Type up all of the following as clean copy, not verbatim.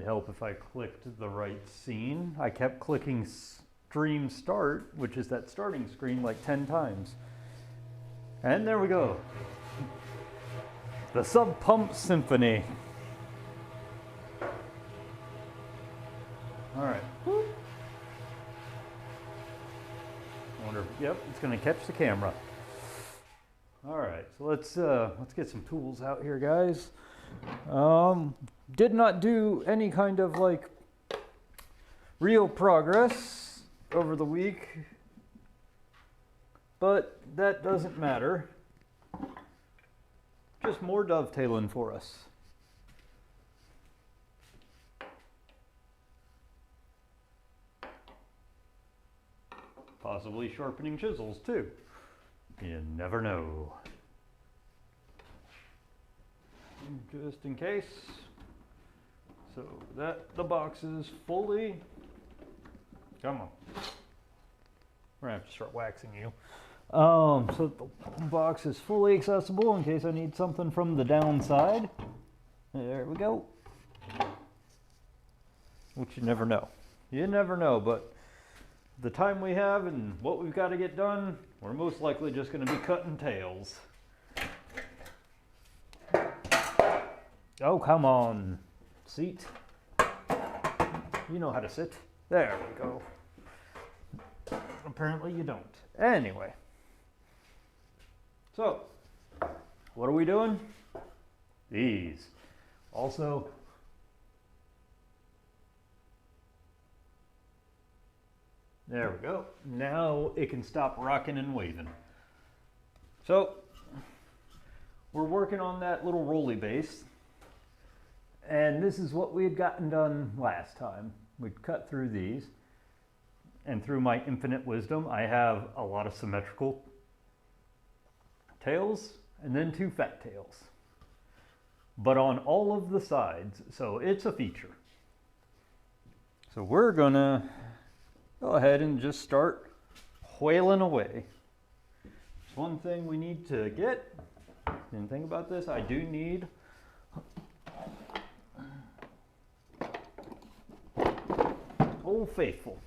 it'd help if I clicked the right scene. I kept clicking stream start, which is that starting screen, like 10 times. And there we go. The Sub Pump Symphony. All right. Whoop. I wonder, yep, it's gonna catch the camera. All right, so let's get some tools out here, guys. Did not do any kind of like real progress over the week, but that doesn't matter. Just more dovetailing for us. Possibly sharpening chisels too. You never know. Just in case. So that the box is fully, come on. We're gonna have to start waxing you. So the box is fully accessible in case I need something from the downside. There we go. Which you never know. You never know, but the time we have and what we've got to get done, we're most likely just going to be cutting tails. Oh, come on. Seat. You know how to sit. There we go. Apparently you don't. Anyway. So, what are we doing? These. Also, there we go. Now it can stop rocking and waving. So, we're working on that little rolly base. And this is what we had gotten done last time. We'd cut through these. And through my infinite wisdom, I have a lot of symmetrical tails and then 2 fat tails. But on all of the sides, so it's a feature. So we're gonna go ahead and just start whaling away. There's one thing we need to get, didn't think about this, I do need Old Faithful.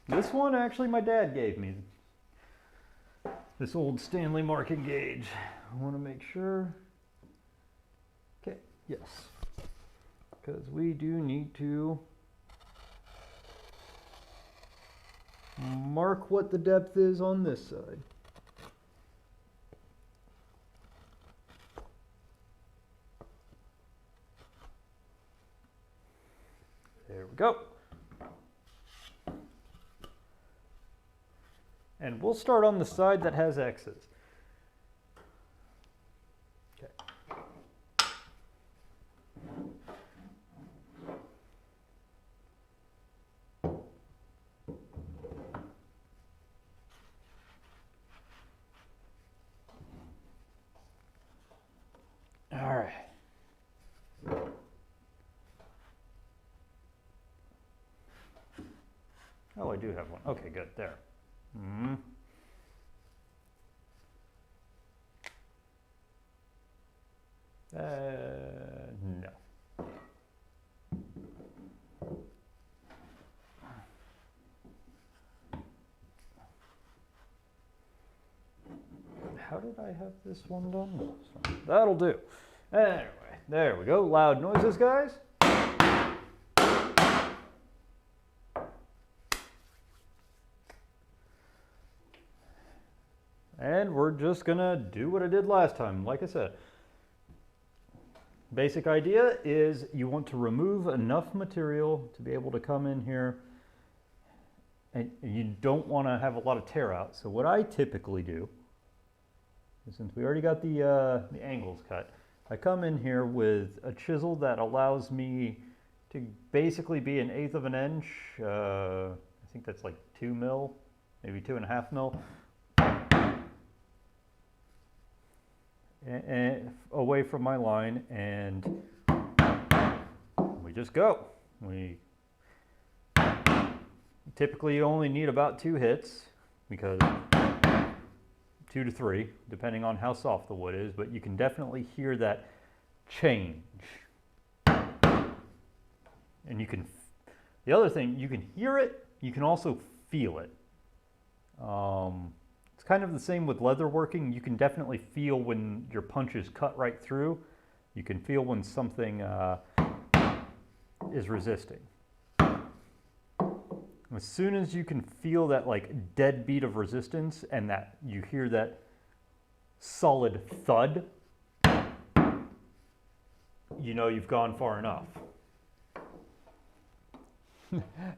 This one actually my dad gave me. This old Stanley marking gauge. I want to make sure. Okay, yes. Because we do need to mark what the depth is on this side. There we go. And we'll start on the side that has X's. Okay. All right. Oh, I do have one. Okay, good. There. No. How did I have this one done? That'll do. Anyway, there we go. Loud noises, guys. And we're just gonna do what I did last time. Like I said, basic idea is you want to remove enough material to be able to come in here, and you don't want to have a lot of tear out. So what I typically do, since we already got the angles cut, I come in here with a chisel that allows me to basically be 1/8 of an inch. I think that's like 2 mil, maybe 2.5 mil. And away from my line, and we just go. We typically only need about 2 hits, because 2 to 3, depending on how soft the wood is, but you can definitely hear that change. And you can, the other thing, you can hear it, you can also feel it. It's kind of the same with leather working. You can definitely feel when your punches cut right through. You can feel when something is resisting. As soon as you can feel that like dead beat of resistance and that you hear that solid thud, you know you've gone far enough.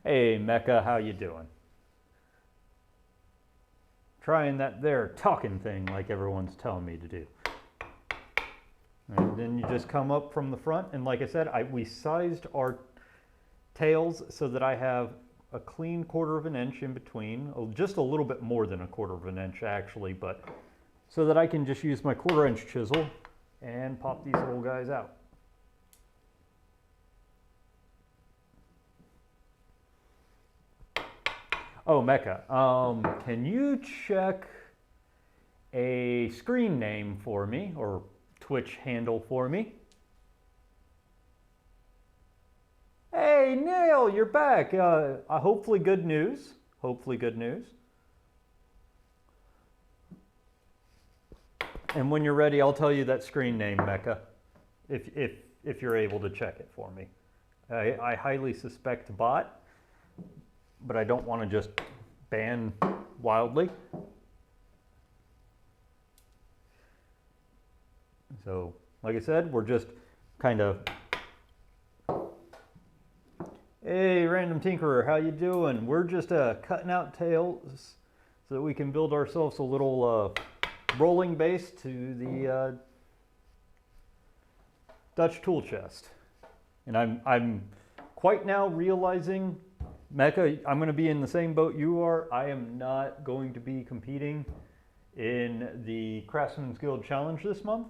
Hey Mecca, how you doing? Trying that there talking thing like everyone's telling me to do. And then you just come up from the front, and like I said, we sized our tails so that I have a clean 1/4 of an inch in between, just a little bit more than a 1/4 of an inch actually, but so that I can just use my 1/4 inch chisel and pop these little guys out. Oh, Mecca, can you check a screen name for me, or Twitch handle for me? Hey, Neil, you're back. Hopefully good news. Hopefully good news. And when you're ready, I'll tell you that screen name, Mecca, if you're able to check it for me. I highly suspect bot, but I don't want to just ban wildly. So, like I said, we're just kind of, hey, Random Tinkerer, how you doing? We're just cutting out tails so that we can build ourselves a little rolling base to the Dutch tool chest. And I'm quite now realizing, Mecca, I'm going to be in the same boat you are. I am not going to be competing in the Craftsman's Guild Challenge this month.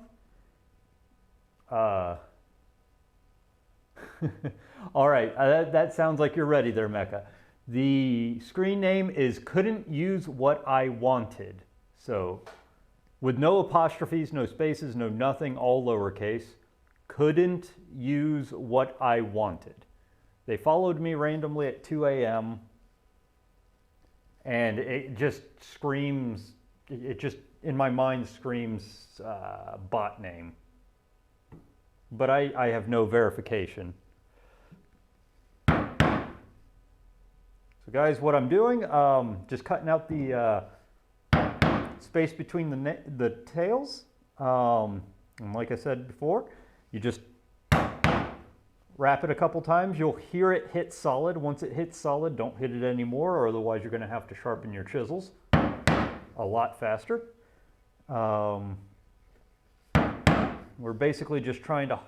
All right, that sounds like you're ready there, Mecca. The screen name is couldn't use what I wanted. So with no apostrophes, no spaces, no nothing, all lowercase. Couldn't use what I wanted. They followed me randomly at 2 a.m. and it just screams, it just in my mind screams bot name. But I have no verification. So guys, what I'm doing, just cutting out the space between the tails. And like I said before, you just wrap it a couple times. You'll hear it hit solid. Once it hits solid, don't hit it anymore, or otherwise you're going to have to sharpen your chisels a lot faster. We're basically just trying to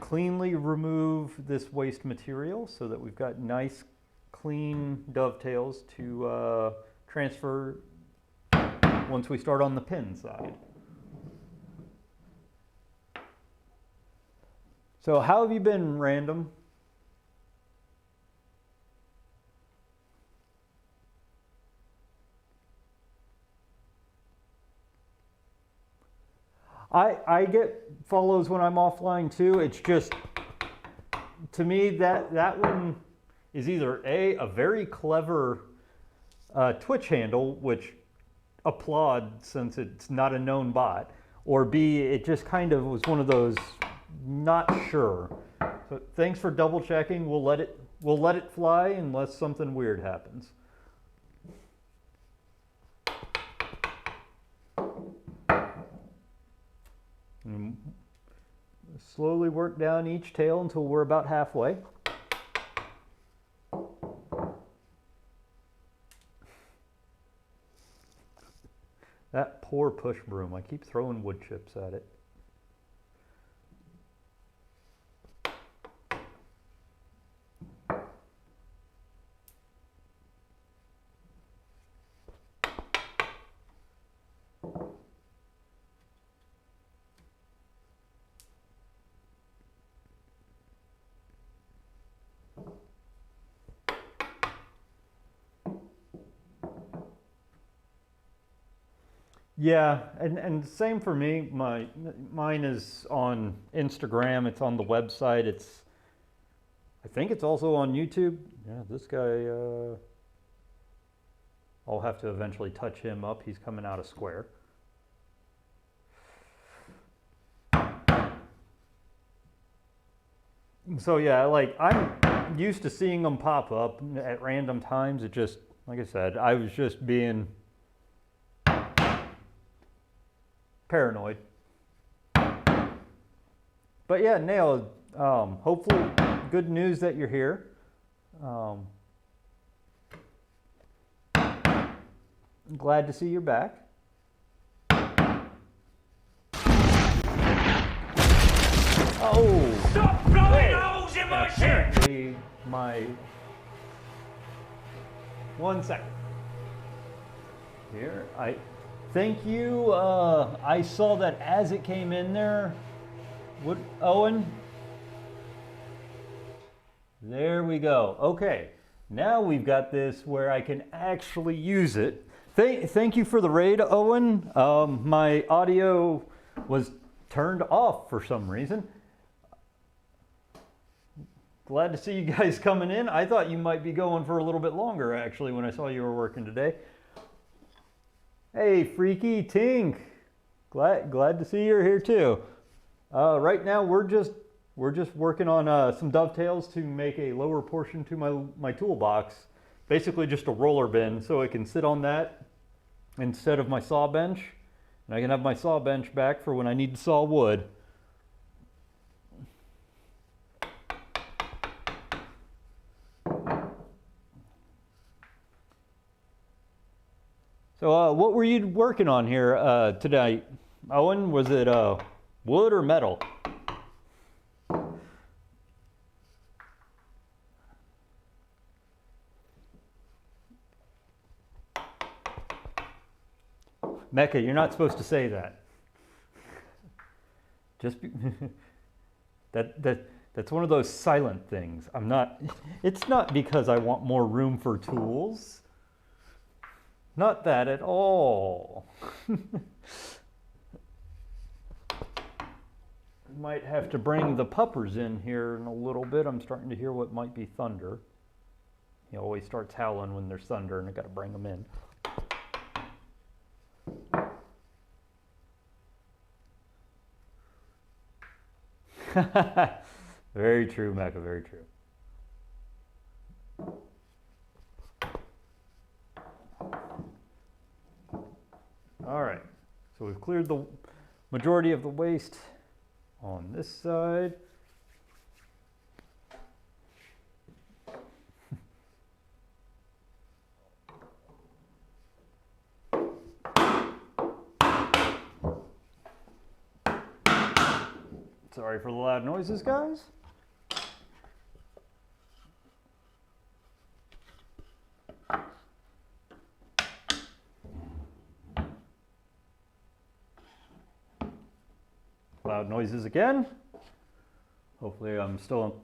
cleanly remove this waste material so that we've got nice, clean dovetails to transfer once we start on the pin side. So how have you been, Random? I get follows when I'm offline too. It's just, to me, that one is either a very clever Twitch handle, which applaud since it's not a known bot, or B, it just kind of was one of those not sure. So thanks for double checking. We'll let it fly unless something weird happens. And slowly work down each tail until we're about halfway. That poor push broom. I keep throwing wood chips at it. Yeah, and same for me. Mine is on Instagram. It's on the website. It's think it's also on YouTube. Yeah, this guy, I'll have to eventually touch him up. He's coming out of square. So yeah, like I'm used to seeing them pop up at random times. It just, like I said, I was just being paranoid. But yeah, nailed. Hopefully, good news that you're here. I'm glad to see you're back. Oh! Stop blowing holes in my shit! Apparently, my 1 second. Here, thank you. I saw that as it came in there. What, Owen? There we go. Okay, now we've got this where I can actually use it. Thank you for the raid, Owen. My audio was turned off for some reason. Glad to see you guys coming in. I thought you might be going for a little bit longer, actually, when I saw you were working today. Hey, Freaky Tink. Glad to see you're here too. Right now, we're just working on some dovetails to make a lower portion to my toolbox. Basically, just a roller bin, so I can sit on that instead of my saw bench, and I can have my saw bench back for when I need to saw wood. So what were you working on here tonight, Owen? Was it wood or metal? Mecca, you're not supposed to say that. Just that's one of those silent things. I'm not. It's not because I want more room for tools. Not that at all. Might have to bring the puppers in here in a little bit. I'm starting to hear what might be thunder. He always starts howling when there's thunder, and I got to bring them in. Very true, Mecca, very true. All right, so we've cleared the majority of the waste on this side. Sorry for the loud noises, guys. Loud noises again. Hopefully I'm still...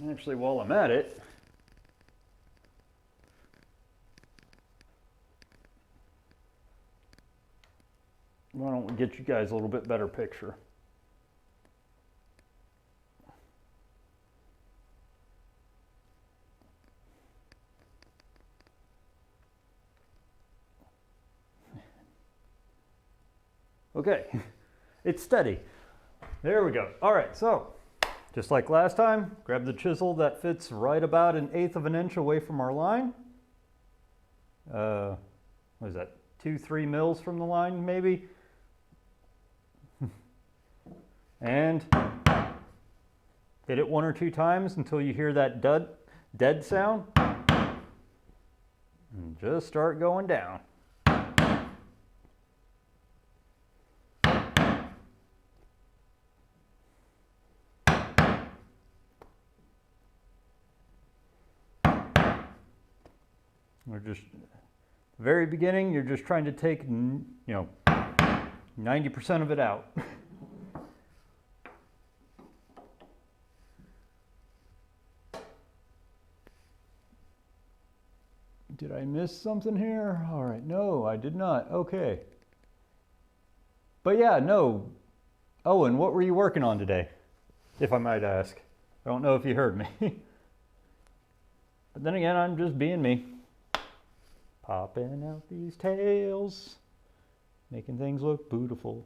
Actually, while I'm at it, why don't we get you guys a little bit better picture? Okay, it's steady. There we go. All right, so just like last time, grab the chisel that fits right about 1/8 of an inch away from our line. What is that, 2-3 mils from the line maybe? And hit it 1 or 2 times until you hear that dead sound. And just start going down. We're just, very beginning, you're just trying to take, 90% of it out. Did I miss something here? All right, no, I did not. Okay. But yeah, no. Owen, what were you working on today? if I might ask. I don't know if you heard me. But then again, I'm just being me. Popping out these tails, making things look beautiful.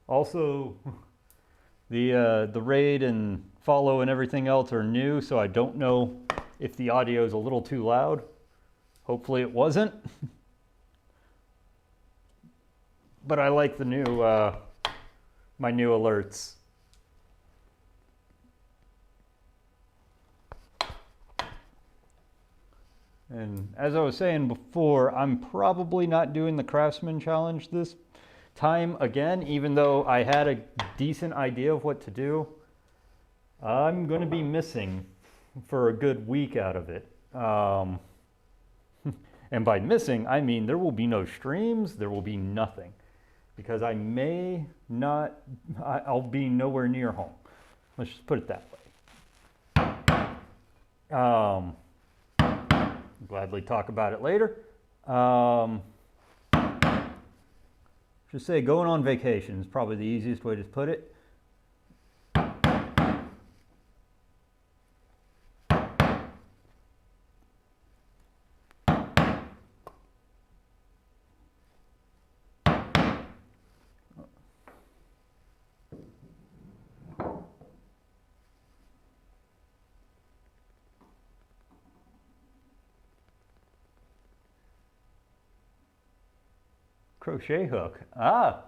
Also, the raid and follow and everything else are new, so I don't know if the audio is a little too loud. Hopefully it wasn't. But I like the new, my new alerts. And as I was saying before, I'm probably not doing the Craftsman Challenge this time again, even though I had a decent idea of what to do. I'm going to be missing for a good week out of it. And by missing, I mean there will be no streams, there will be nothing. Because I may not, I'll be nowhere near home. Let's just put it that way. Gladly talk about it later. Just say going on vacation is probably the easiest way to put it. Crochet hook. Ah.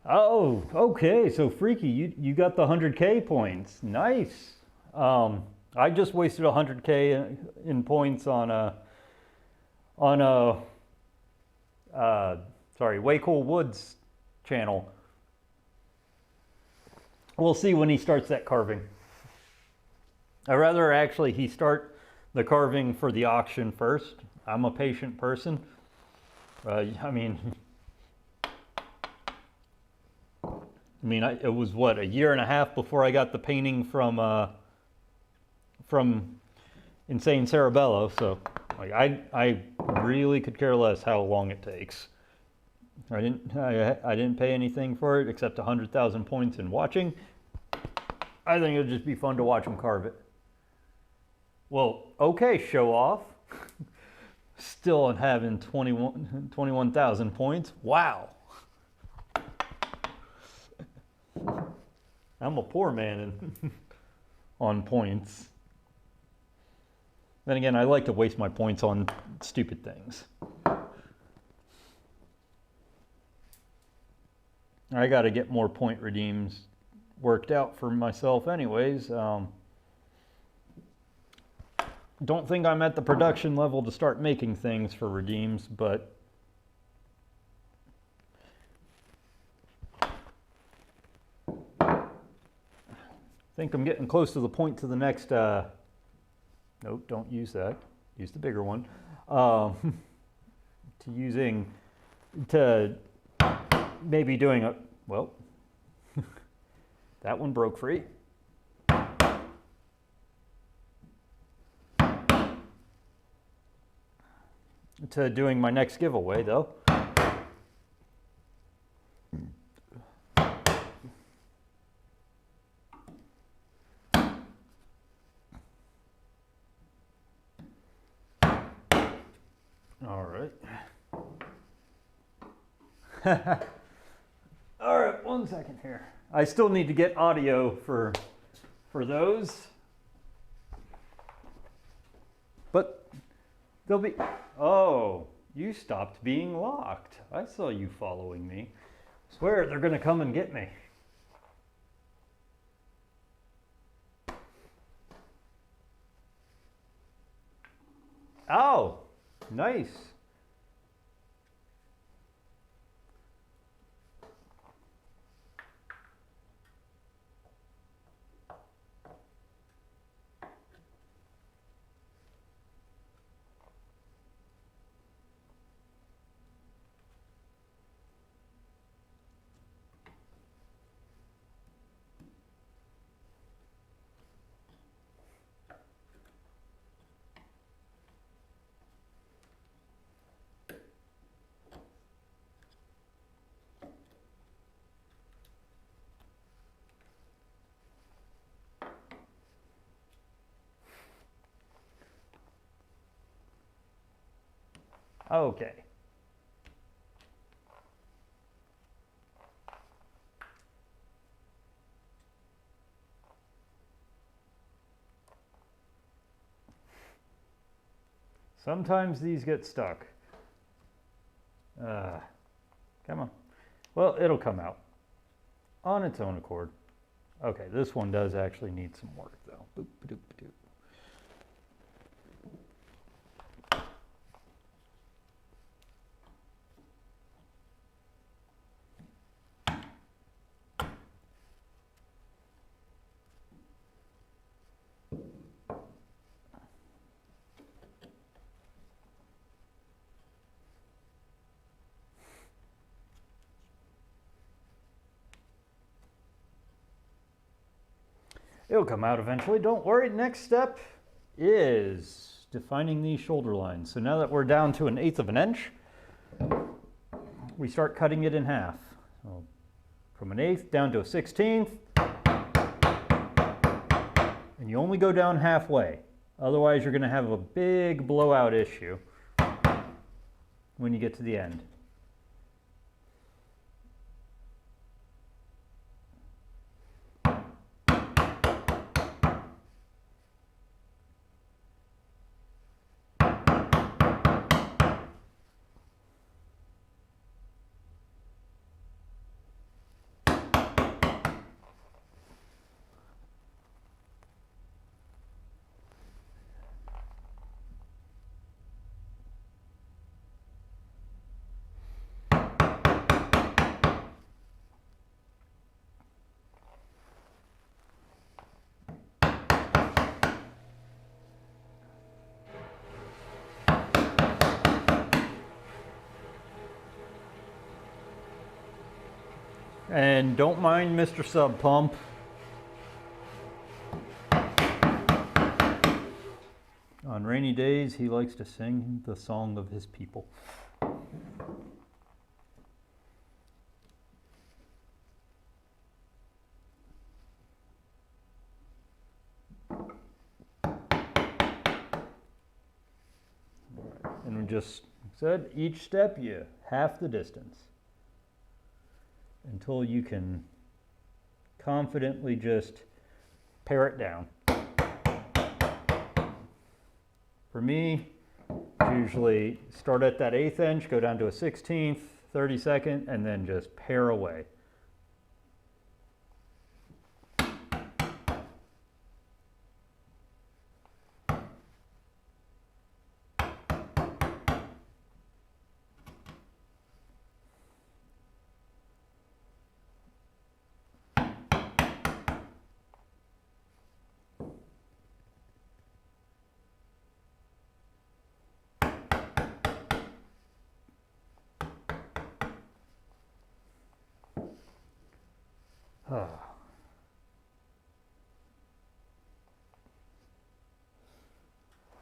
Oh, okay. So Freaky, you got the 100K points. Nice. I just wasted 100K in points on Way Cool Woods channel. We'll see when he starts that carving. I'd rather actually he start the carving for the auction first. I'm a patient person. I mean, it was what, a year and a half before I got the painting from Insane Cerebello. So like, I really could care less how long it takes. I didn't pay anything for it except 100,000 points in watching. I think it'd just be fun to watch him carve it. Well, okay, show off. Still having 21,000 points. Wow. I'm a poor man on points. Then again, I like to waste my points on stupid things. I got to get more point redeems worked out for myself anyways. Don't think I'm at the production level to start making things for redeems, but I think I'm getting close to the point to the next, nope, don't use that. Use the bigger one. To maybe doing a, well, that one broke free. To doing my next giveaway though. All right. All right, 1 second here. I still need to get audio for those. But they'll be, oh, you stopped being locked. I saw you following me. Swear they're gonna come and get me. Oh, nice. Okay. Sometimes these get stuck. Come on. Well, it'll come out on its own accord. Okay, this one does actually need some work though. Boop, ba-doop, ba-doop. It'll come out eventually, don't worry. Next step is defining these shoulder lines. So now that we're down to 1/8 of an inch, we start cutting it in half. So from 1/8 down to 1/16, and you only go down halfway. Otherwise you're gonna have a big blowout issue when you get to the end. And don't mind Mr. Sub Pump. On rainy days, he likes to sing the song of his people. And we just said, each step you half the distance until you can confidently just pare it down. For me, usually start at that 1/8 inch, go down to a 1/16, 32nd, and then just pare away.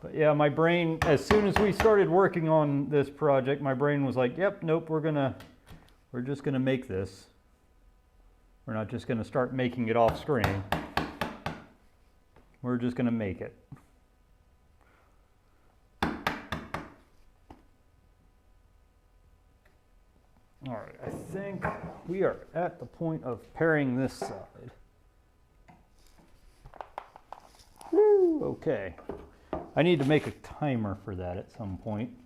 But yeah, my brain, as soon as we started working on this project, my brain was like, yep, nope, we're just gonna make this. We're not just gonna start making it off screen. We're just gonna make it. All right, I think we are at the point of paring this side. Woo, okay. I need to make a timer for that at some point.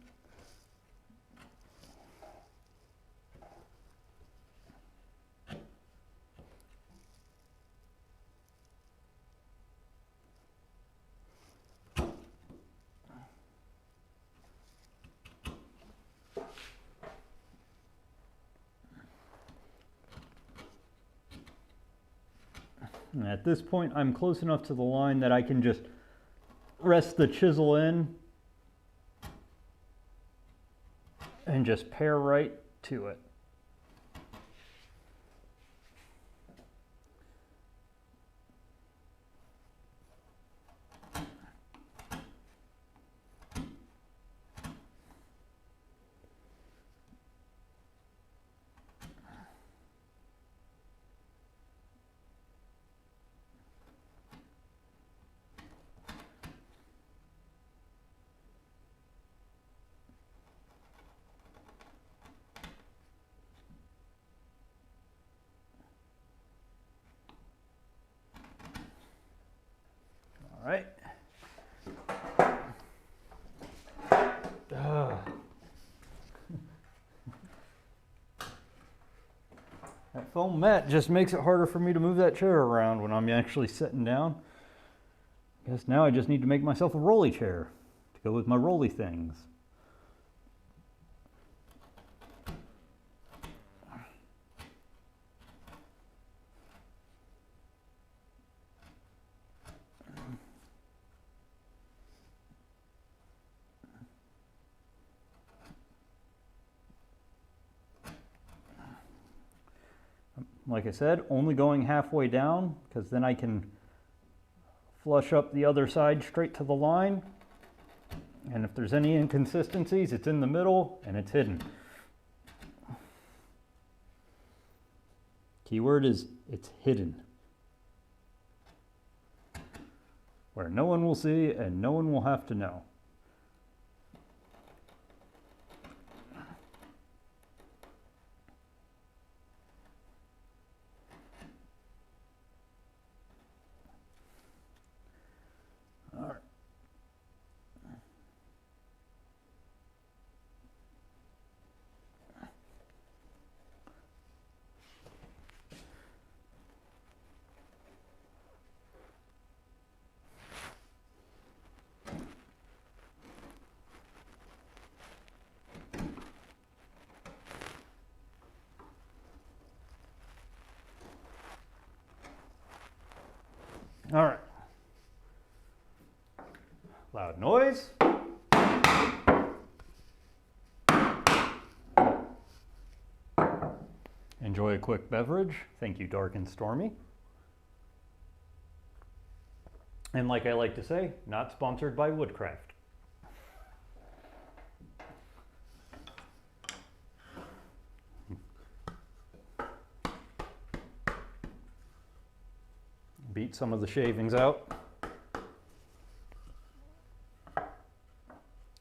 And at this point, I'm close enough to the line that I can just rest the chisel in and just pare right to it. foam mat just makes it harder for me to move that chair around when I'm actually sitting down. I guess now I just need to make myself a rolly chair to go with my rolly things. Like I said, only going halfway down because then I can flush up the other side straight to the line. And if there's any inconsistencies, it's in the middle and it's hidden. Keyword is it's hidden. Where no one will see and no one will have to know. All right. Loud noise. Enjoy a quick beverage. Thank you, Dark and Stormy. And like I like to say, not sponsored by Woodcraft. Beat some of the shavings out.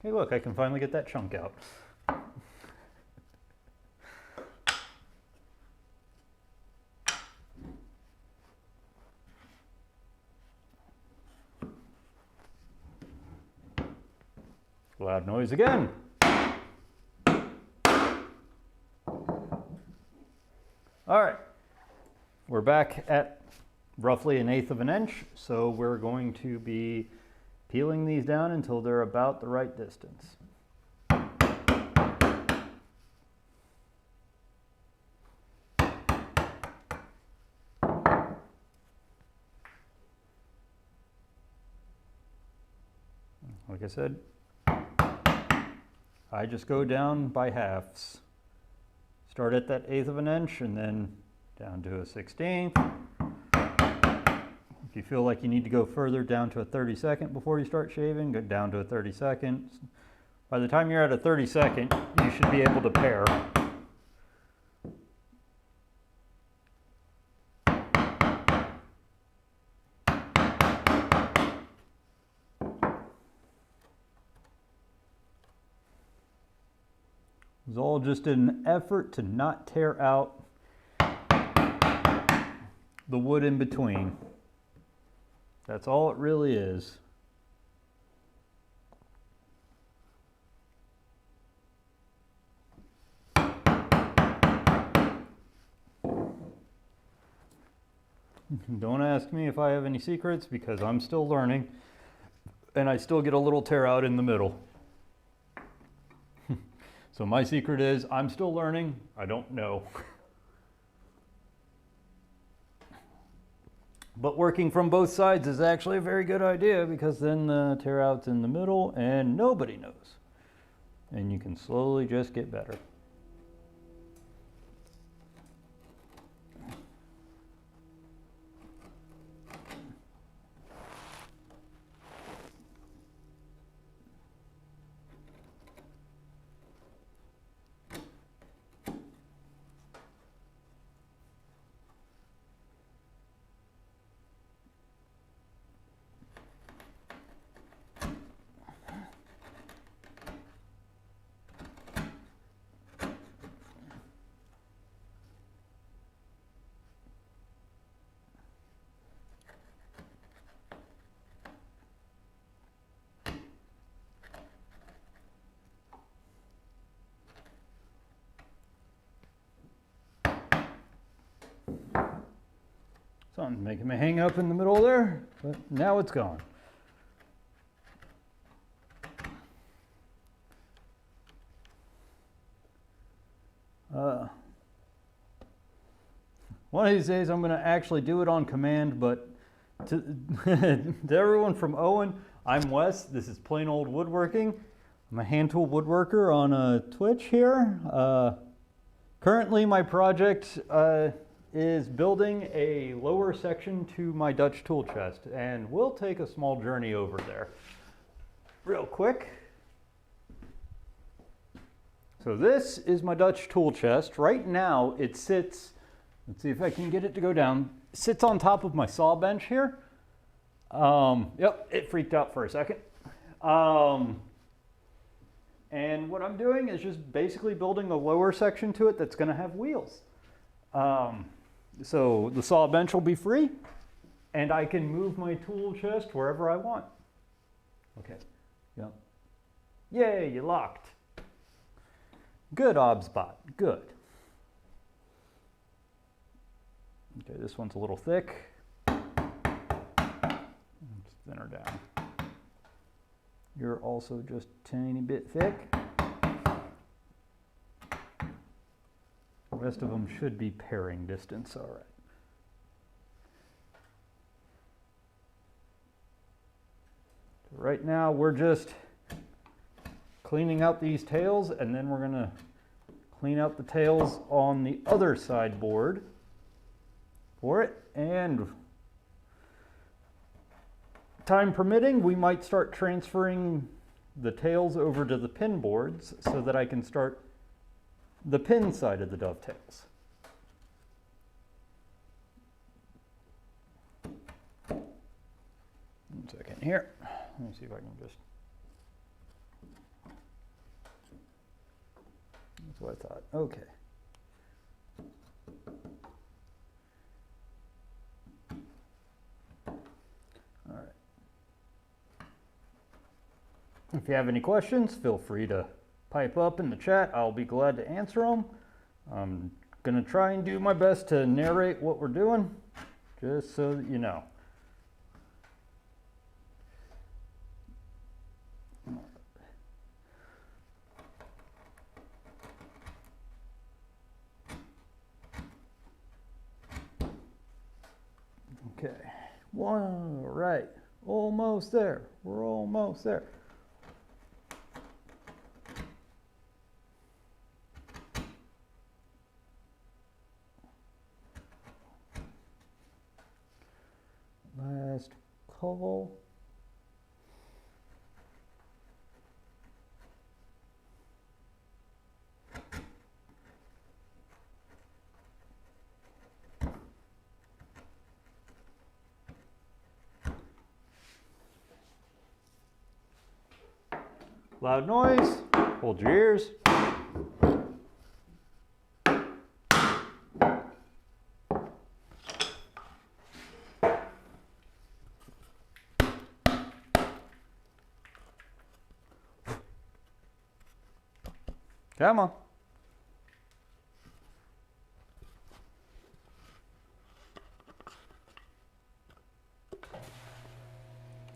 Hey look, I can finally get that chunk out. Loud noise again. All right, we're back at roughly 1/8 of an inch, so we're going to be peeling these down until they're about the right distance. Like I said, I just go down by halves. Start at that 1/8 of an inch and then down to a 1/16. If you feel like you need to go further, down to a 32nd before you start shaving, go down to a 32nd. By the time you're at a 32nd, you should be able to pair. It was all just an effort to not tear out the wood in between. That's all it really is. Don't ask me if I have any secrets because I'm still learning and I still get a little tear out in the middle. So my secret is I'm still learning, I don't know. But working from both sides is actually a very good idea because then the tear out's in the middle and nobody knows. And you can slowly just get better. Something's making me hang up in the middle there, but now it's gone. One of these days I'm going to actually do it on command, but to, to everyone from Owen, I'm Wes. This is Plain Old Woodworking. I'm a hand tool woodworker on Twitch here. Currently my project is building a lower section to my Dutch tool chest, and we'll take a small journey over there real quick. So this is my Dutch tool chest. Right now it sits, let's see if I can get it to go down, sits on top of my saw bench here. Yep, it freaked out for a second. And what I'm doing is just basically building a lower section to it that's going to have wheels. So the saw bench will be free, and I can move my tool chest wherever I want. Okay, yep. Yay, you locked. Good, OBSBot, good. Okay, this one's a little thick. Let's thin her down. You're also just a tiny bit thick. The rest of them should be pairing distance, all right. So right now we're just cleaning out these tails, and then we're gonna clean out the tails on the other sideboard for it, and time permitting, we might start transferring the tails over to the pin boards so that I can start the pin side of the dovetails. One second here. Let me see if I can just. That's what I thought. Okay. All right. If you have any questions, feel free to pipe up in the chat. I'll be glad to answer them. I'm going to try and do my best to narrate what we're doing, just so that you know. Okay, all right, almost there. We're almost there. Last couple. Loud noise, hold your ears. Come on.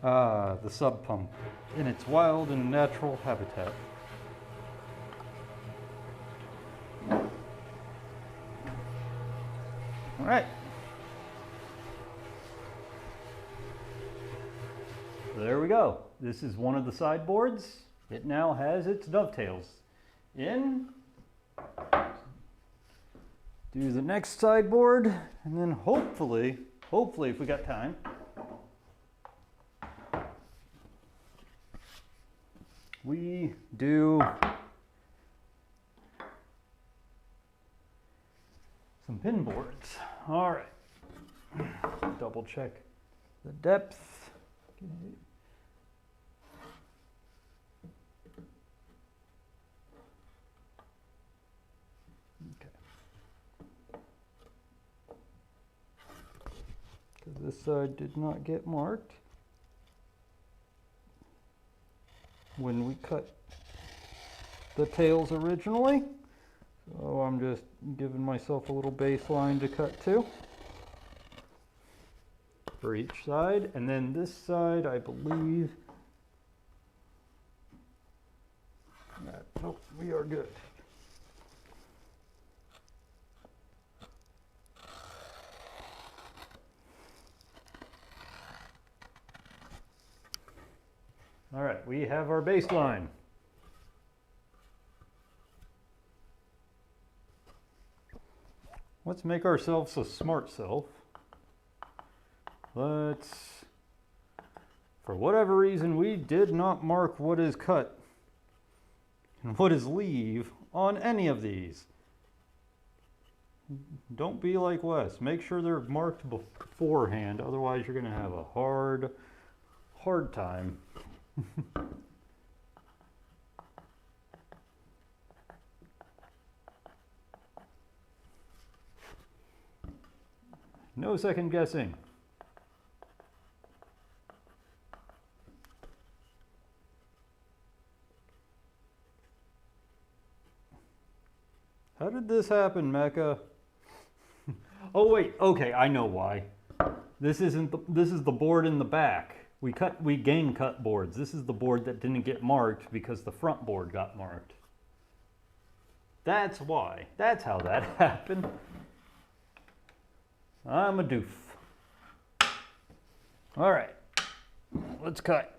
Ah, the sub pump in its wild and natural habitat. All right. There we go. This is one of the sideboards. It now has its dovetails in. Do the next sideboard, and then hopefully if we got time, we do some pin boards. All right, double check the depth. Okay. Because this side did not get marked when we cut the tails originally. So I'm just giving myself a little baseline to cut to. for each side. And then this side, I believe, nope, we are good. All right, we have our baseline. Let's make ourselves a smart self. Let's, for whatever reason, we did not mark what is cut and what is leave on any of these. Don't be like Wes. Make sure they're marked beforehand, otherwise you're going to have a hard time. No second guessing. How did this happen, Mecca? Oh wait, okay, I know why. This is the board in the back. We gang cut boards. This is the board that didn't get marked because the front board got marked. That's why. That's how that happened. I'm a doof. All right, let's cut.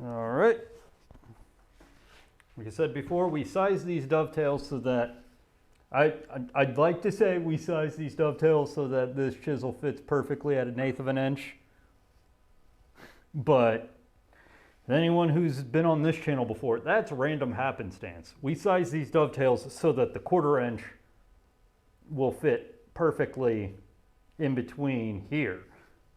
All right. Like I said before, we size these dovetails so that I'd like to say we size these dovetails so that this chisel fits perfectly at 1/8 of an inch. But anyone who's been on this channel before, that's random happenstance. We size these dovetails so that the 1/4 inch will fit perfectly in between here.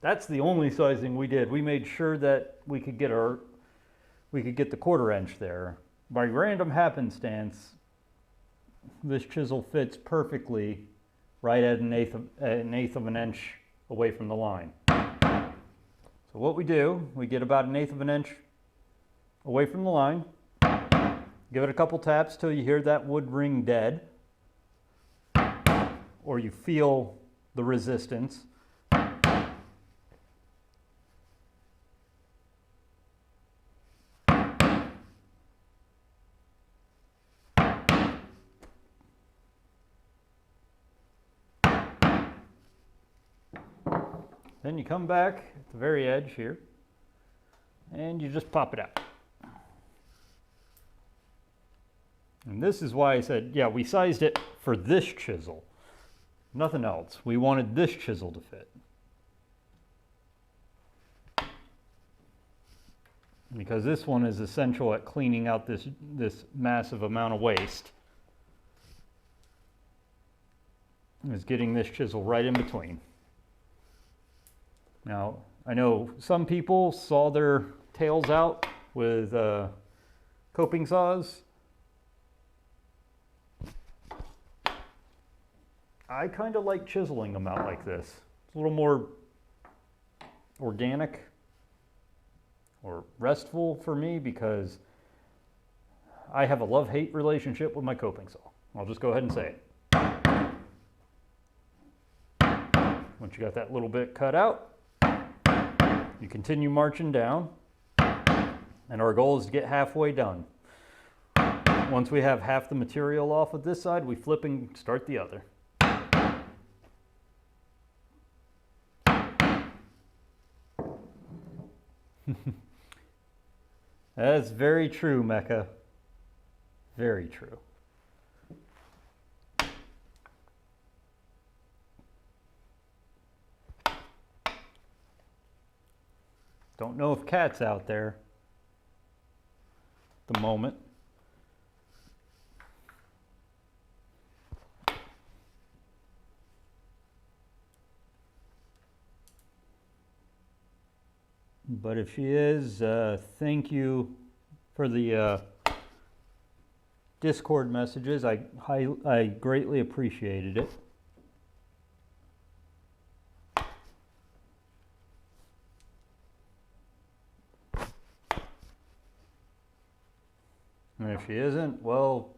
That's the only sizing we did. We made sure that we could get the 1/4 inch there. By random happenstance, this chisel fits perfectly right at 1/8 of an inch away from the line. So what we do, we get about 1/8 of an inch away from the line, give it a couple taps till you hear that wood ring dead, or you feel the resistance. Then you come back at the very edge here, and you just pop it out. And this is why I said, yeah, we sized it for this chisel, nothing else. We wanted this chisel to fit. Because this one is essential at cleaning out this massive amount of waste. Is getting this chisel right in between. Now, I know some people saw their tails out with coping saws. I kind of like chiseling them out like this. It's a little more organic or restful for me because I have a love-hate relationship with my coping saw. I'll just go ahead and say it. Once you got that little bit cut out, you continue marching down, and our goal is to get halfway done. Once we have half the material off of this side, we flip and start the other. That's very true, Mecca. Very true. Don't know if Cat's out there at the moment. But if she is, thank you for the Discord messages. I greatly appreciated it. And if she isn't, well,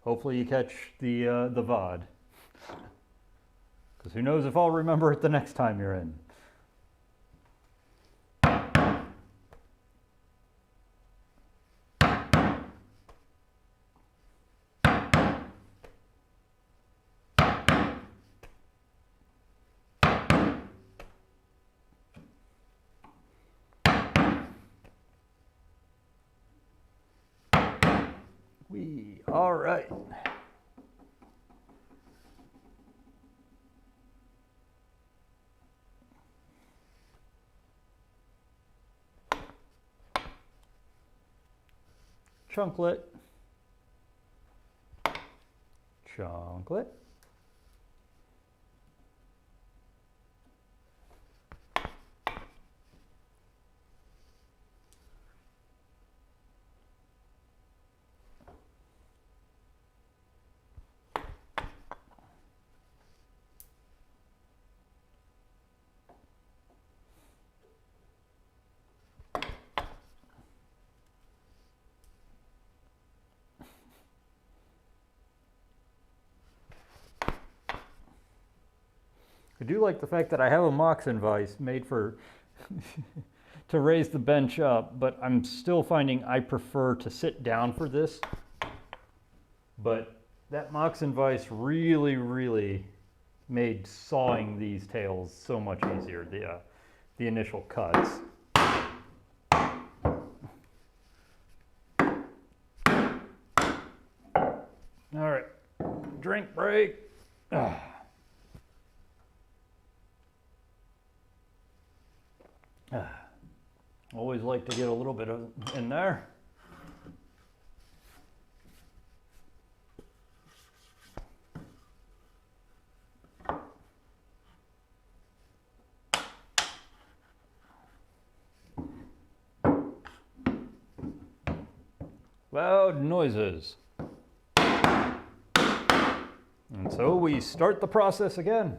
hopefully you catch the VOD. Because who knows if I'll remember it the next time you're in. All right. Chunklet. Chunklet. I do like the fact that I have a Moxon vise made for to raise the bench up, but I'm still finding I prefer to sit down for this. But that Moxon vise really made sawing these tails so much easier, the initial cuts. All right, drink break. Always like to get a little bit of in there. Loud noises. And so we start the process again.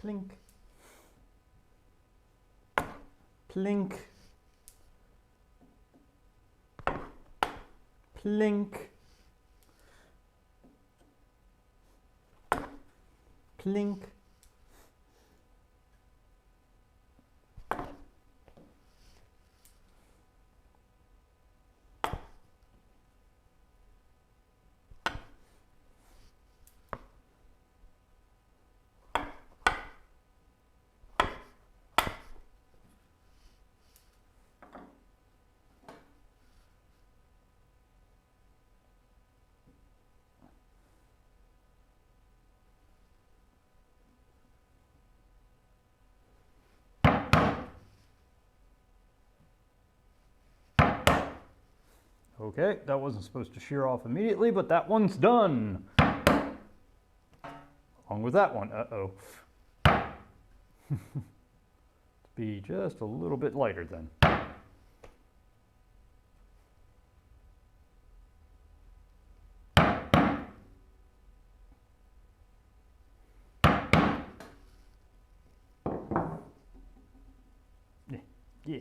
Plink. Plink. Plink. Plink. Okay, that wasn't supposed to shear off immediately, but that one's done. Along with that one, uh-oh. Be just a little bit lighter then. Yeah.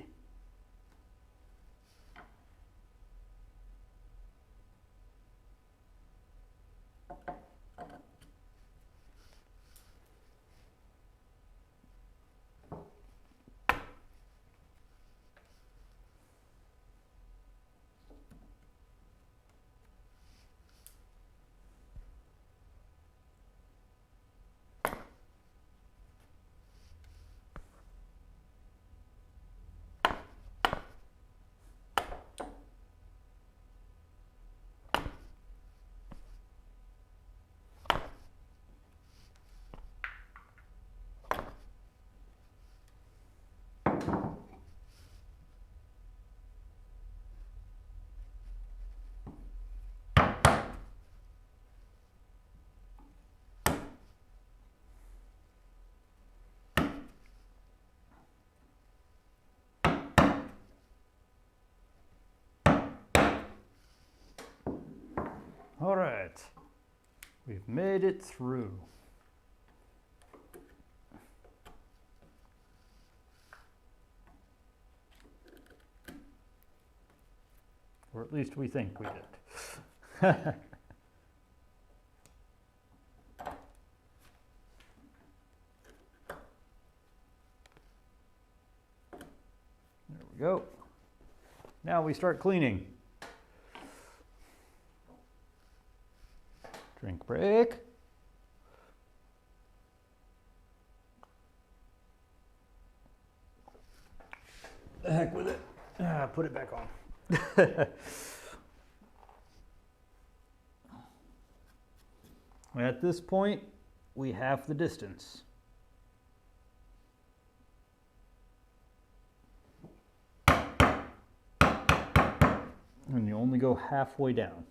All right, we've made it through. Or at least we think we did. There we go. Now we start cleaning. Drink break. The heck with it. Put it back on. At this point, we have the distance. And you only go halfway down.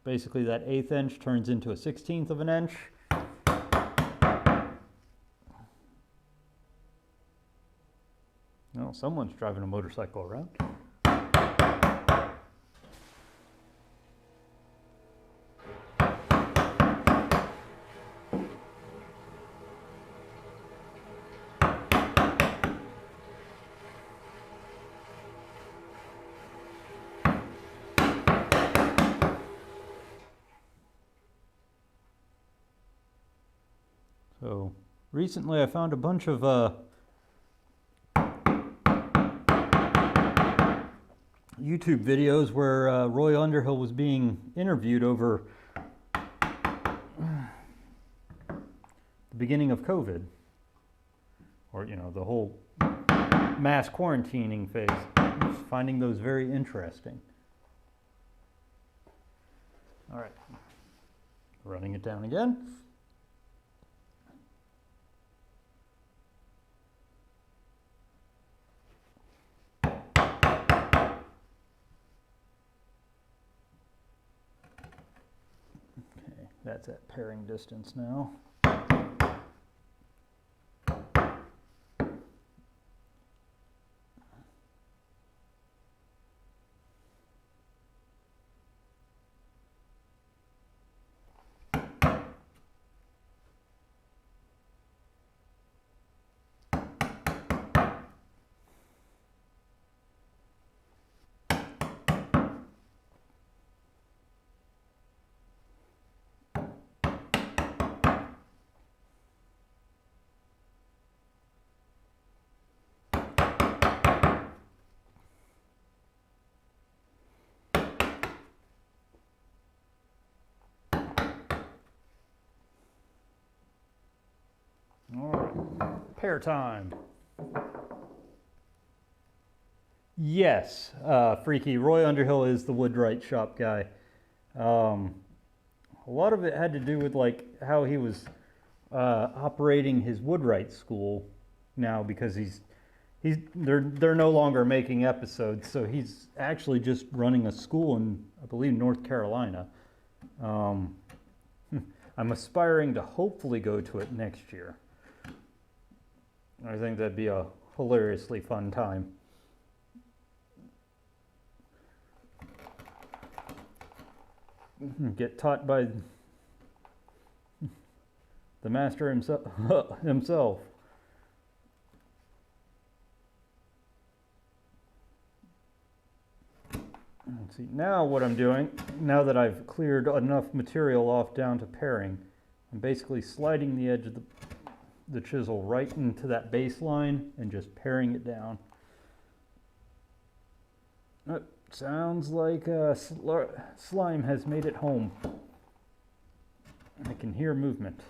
Basically, that 1/8 inch turns into a 1/16 of an inch. Oh, someone's driving a motorcycle around. So recently I found a bunch of YouTube videos where Roy Underhill was being interviewed over the beginning of COVID, or the whole mass quarantining phase. Just finding those very interesting. All right, running it down again. That's at pairing distance now. All right, pair time. Yes, Freaky, Roy Underhill is the Woodwright shop guy. A lot of it had to do with like how he was operating his Woodwright school now, because they're no longer making episodes, so he's actually just running a school in, I believe, North Carolina. I'm aspiring to hopefully go to it next year. I think that'd be a hilariously fun time. Get taught by the master himself. Let's see, now what I'm doing, now that I've cleared enough material off down to pairing, I'm basically sliding the edge of the chisel right into that baseline and just pairing it down. It sounds like slime has made it home. I can hear movement.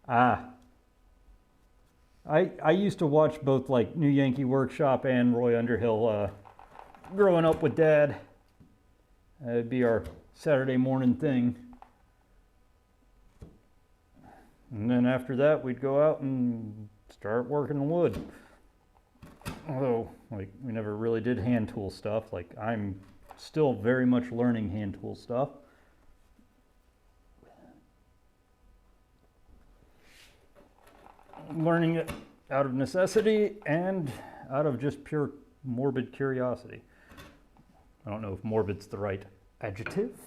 I used to watch both like New Yankee Workshop and Roy Underhill growing up with Dad. It'd be our Saturday morning thing. And then after that, we'd go out and start working the wood. Although, like, we never really did hand tool stuff. Like, I'm still very much learning hand tool stuff. learning it out of necessity and out of just pure morbid curiosity. I don't know if morbid's the right adjective,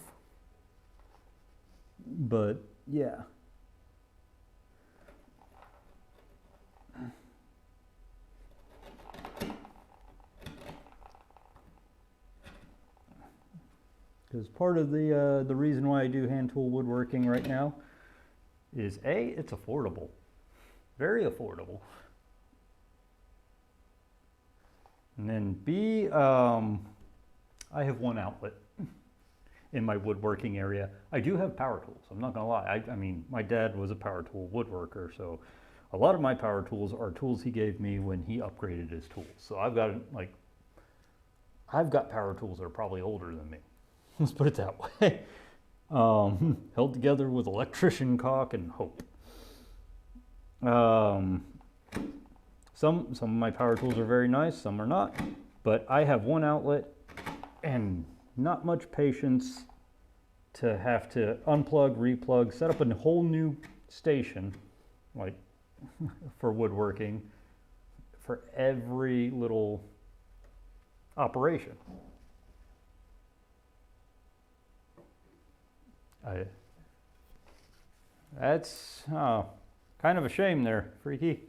but yeah. Because part of the reason why I do hand tool woodworking right now is A, it's affordable, very affordable. And then B, I have one outlet in my woodworking area. I do have power tools, I'm not gonna lie. I mean, my dad was a power tool woodworker, so a lot of my power tools are tools he gave me when he upgraded his tools. So I've got power tools that are probably older than me. Let's put it that way. Held together with electrician caulk and hope. Some of my power tools are very nice, some are not. But I have one outlet and not much patience to have to unplug, replug, set up a whole new station, like for woodworking, for every little operation. That's kind of a shame there, Freaky,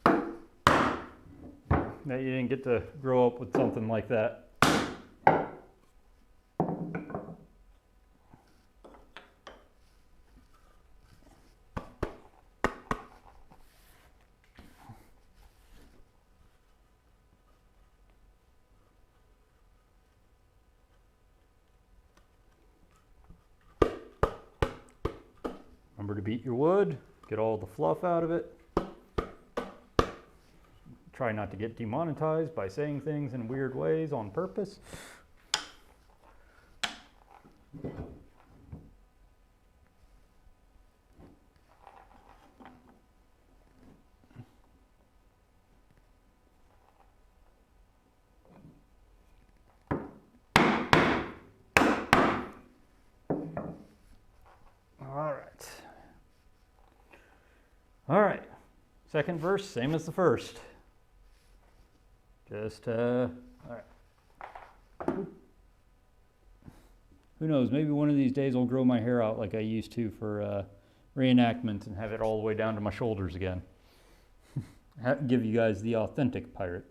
that you didn't get to grow up with something like that. Remember to beat your wood, get all the fluff out of it. Try not to get demonetized by saying things in weird ways on purpose. All right, second verse, same as the first. Just, all right. Who knows, maybe one of these days I'll grow my hair out like I used to for reenactment and have it all the way down to my shoulders again. Give you guys the authentic pirate.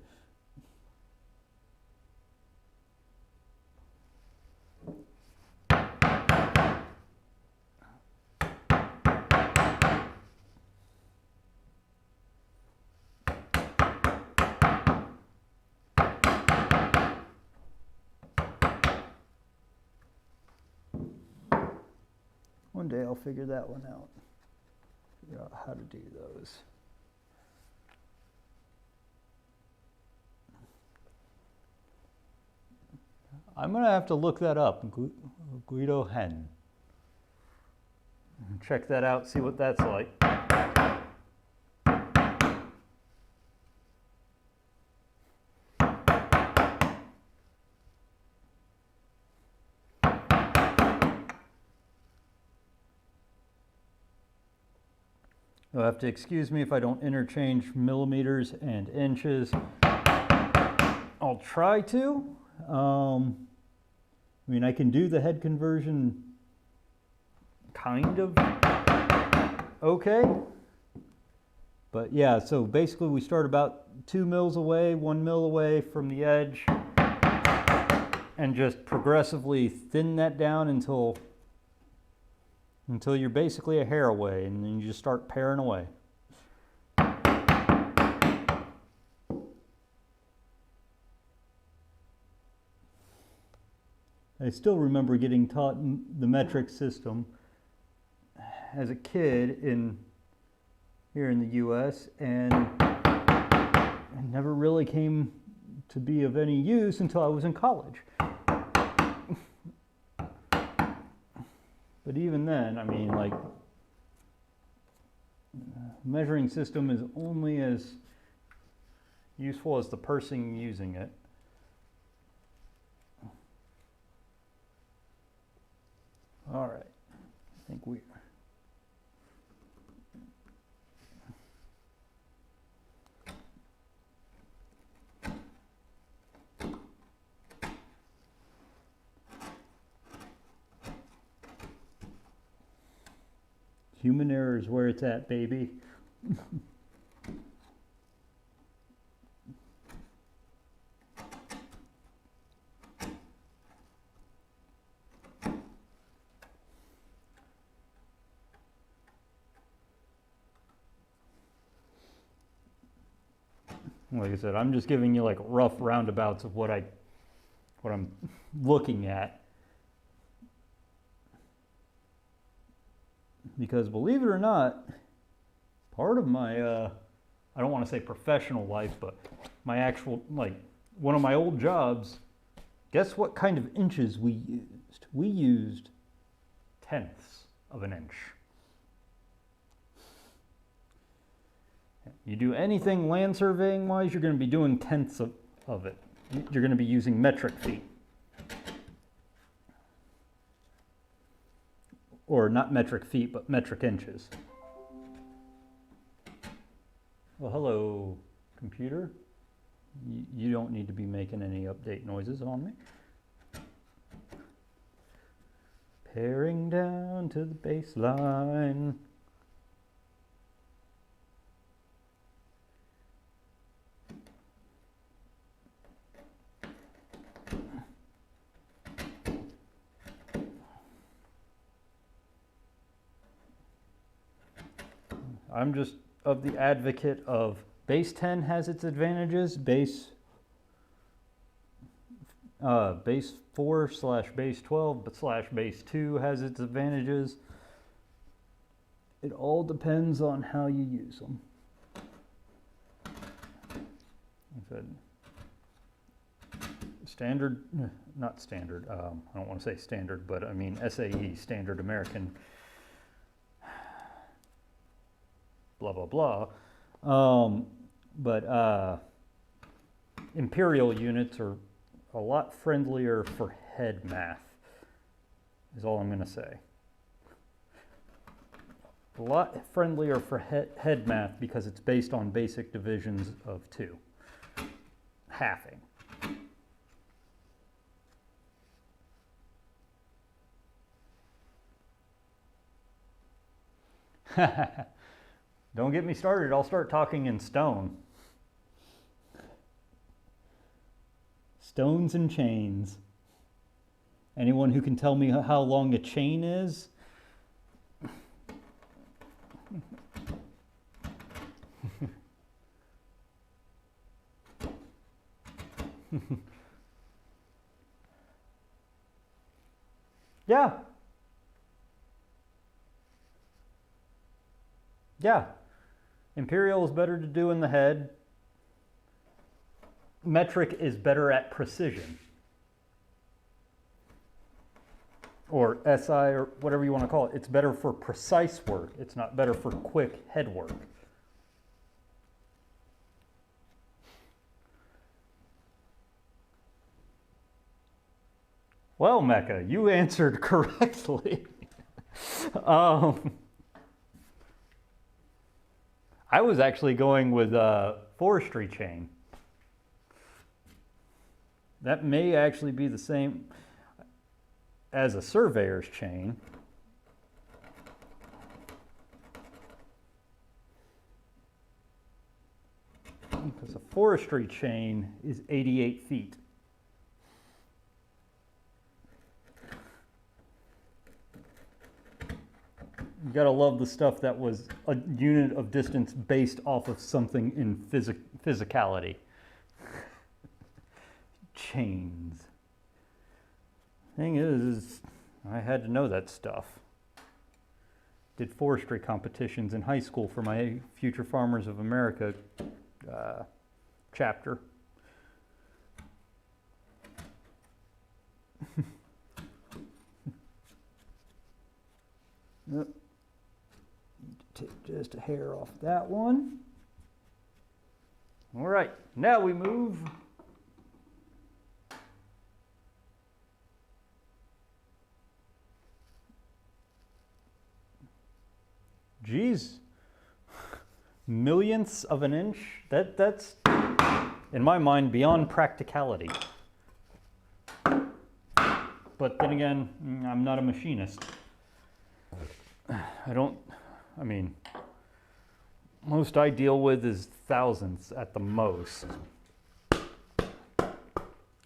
One day I'll figure that one out. Figure out how to do those. I'm gonna have to look that up, Guido Hen. Check that out, see what that's like. You'll have to excuse me if I don't interchange millimeters and inches. I'll try to. I mean, I can do the head conversion kind of okay. But yeah, so basically we start about 2 mils away, 1 mil away from the edge, and just progressively thin that down until you're basically a hair away, and then you just start paring away. I still remember getting taught the metric system as a kid here in the US, and it never really came to be of any use until I was in college. But even then, I mean, like, measuring system is only as useful as the person using it. All right, I think Human error is where it's at, baby. Like I said, I'm just giving you like rough roundabouts of what I'm looking at. Because believe it or not, part of my, I don't want to say professional life, but my actual, like one of my old jobs, guess what kind of inches we used? We used tenths of an inch. You do anything land surveying wise, you're going to be doing tenths of it. You're going to be using metric feet. Or not metric feet, but metric inches. Well, hello, computer. You don't need to be making any update noises on me. Paring down to the baseline. I'm just of the advocate of base 10 has its advantages, base 4/base 12, but /base 2 has its advantages. It all depends on how you use them. Standard, not standard, I don't want to say standard, but I mean SAE, Standard American, blah, blah, blah. But imperial units are a lot friendlier for head math, is all I'm going to say. A lot friendlier for head math because it's based on basic divisions of 2. Halving. Don't get me started, I'll start talking in stone. Stones and chains. Anyone who can tell me how long a chain is? Yeah. Yeah. Imperial is better to do in the head. Metric is better at precision. Or SI or whatever you want to call it. It's better for precise work. It's not better for quick head work. Well, Mecca, you answered correctly. I was actually going with forestry chain. That may actually be the same as a surveyor's chain. Because a forestry chain is 88 feet. You gotta love the stuff that was a unit of distance based off of something in physicality. Chains. Thing is, I had to know that stuff. Did forestry competitions in high school for my Future Farmers of America chapter. Yep. Take just a hair off that one. All right, now we move geez, millionths of an inch. That's in my mind beyond practicality. But then again, I'm not a machinist. I don't I mean, most I deal with is thousandths at the most.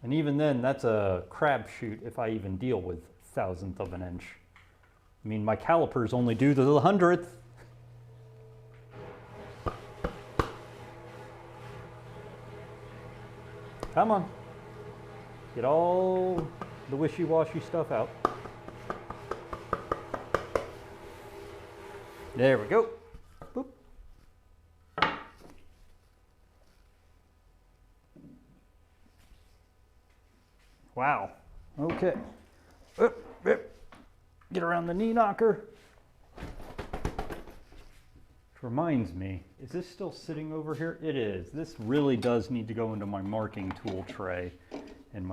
And even then, that's a crapshoot if I even deal with thousandth of an inch. I mean, my calipers only do to the hundredth. Come on. Get all the wishy-washy stuff out. There we go. Boop. Wow. Okay. Get around the knee knocker. Which reminds me, is this still sitting over here? It is. This really does need to go into my marking tool tray in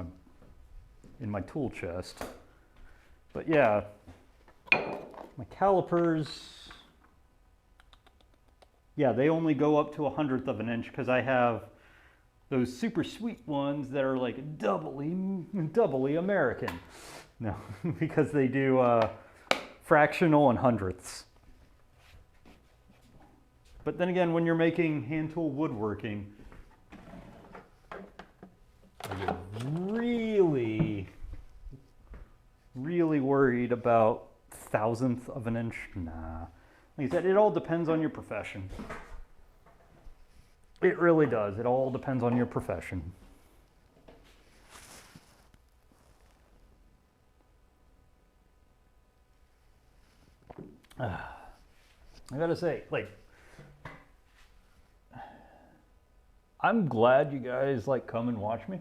my tool chest. But yeah, my calipers, yeah, they only go up to 1/100th of an inch because I have those super sweet ones that are like doubly American. No, because they do fractional and hundredths. But then again, when you're making hand tool woodworking, are you really worried about thousandth of an inch? Nah. Like I said, it all depends on your profession. It really does. It all depends on your profession. I gotta say, like, I'm glad you guys like come and watch me,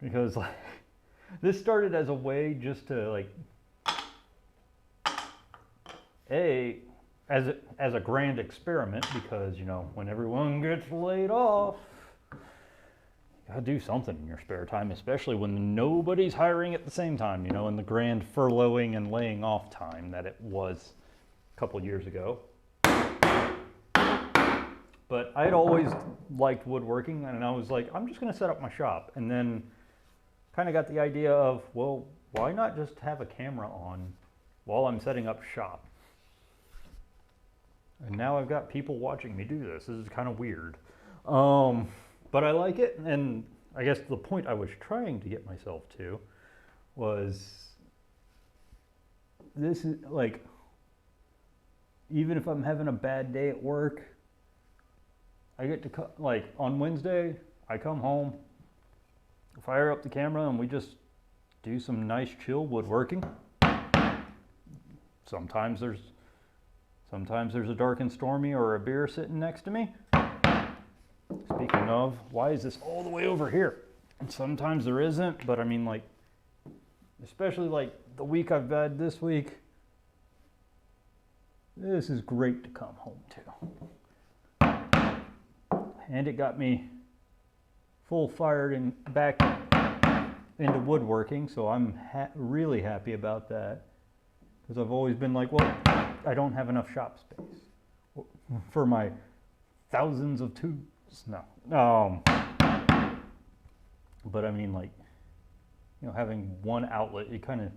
because like this started as a way just to like as a grand experiment, because you know, when everyone gets laid off, you gotta do something in your spare time, especially when nobody's hiring at the same time, you know, in the grand furloughing and laying off time that it was a couple years ago. But I'd always liked woodworking, and I was like, I'm just gonna set up my shop. And then kind of got the idea of, well, why not just have a camera on while I'm setting up shop? And now I've got people watching me do this. This is kind of weird. But I like it, and I guess the point I was trying to get myself to was, this is like, even if I'm having a bad day at work, I get to, like, on Wednesday, I come home, fire up the camera, and we just do some nice chill woodworking. Sometimes there's a dark and stormy or a beer sitting next to me. Speaking of, why is this all the way over here? And sometimes there isn't, but I mean, like, especially like the week I've had this week, this is great to come home to. And it got me full fired and back into woodworking, so I'm really happy about that, because I've always been like, well, I don't have enough shop space for my thousands of tools. No. But I mean, like, you know, having one outlet, it kind of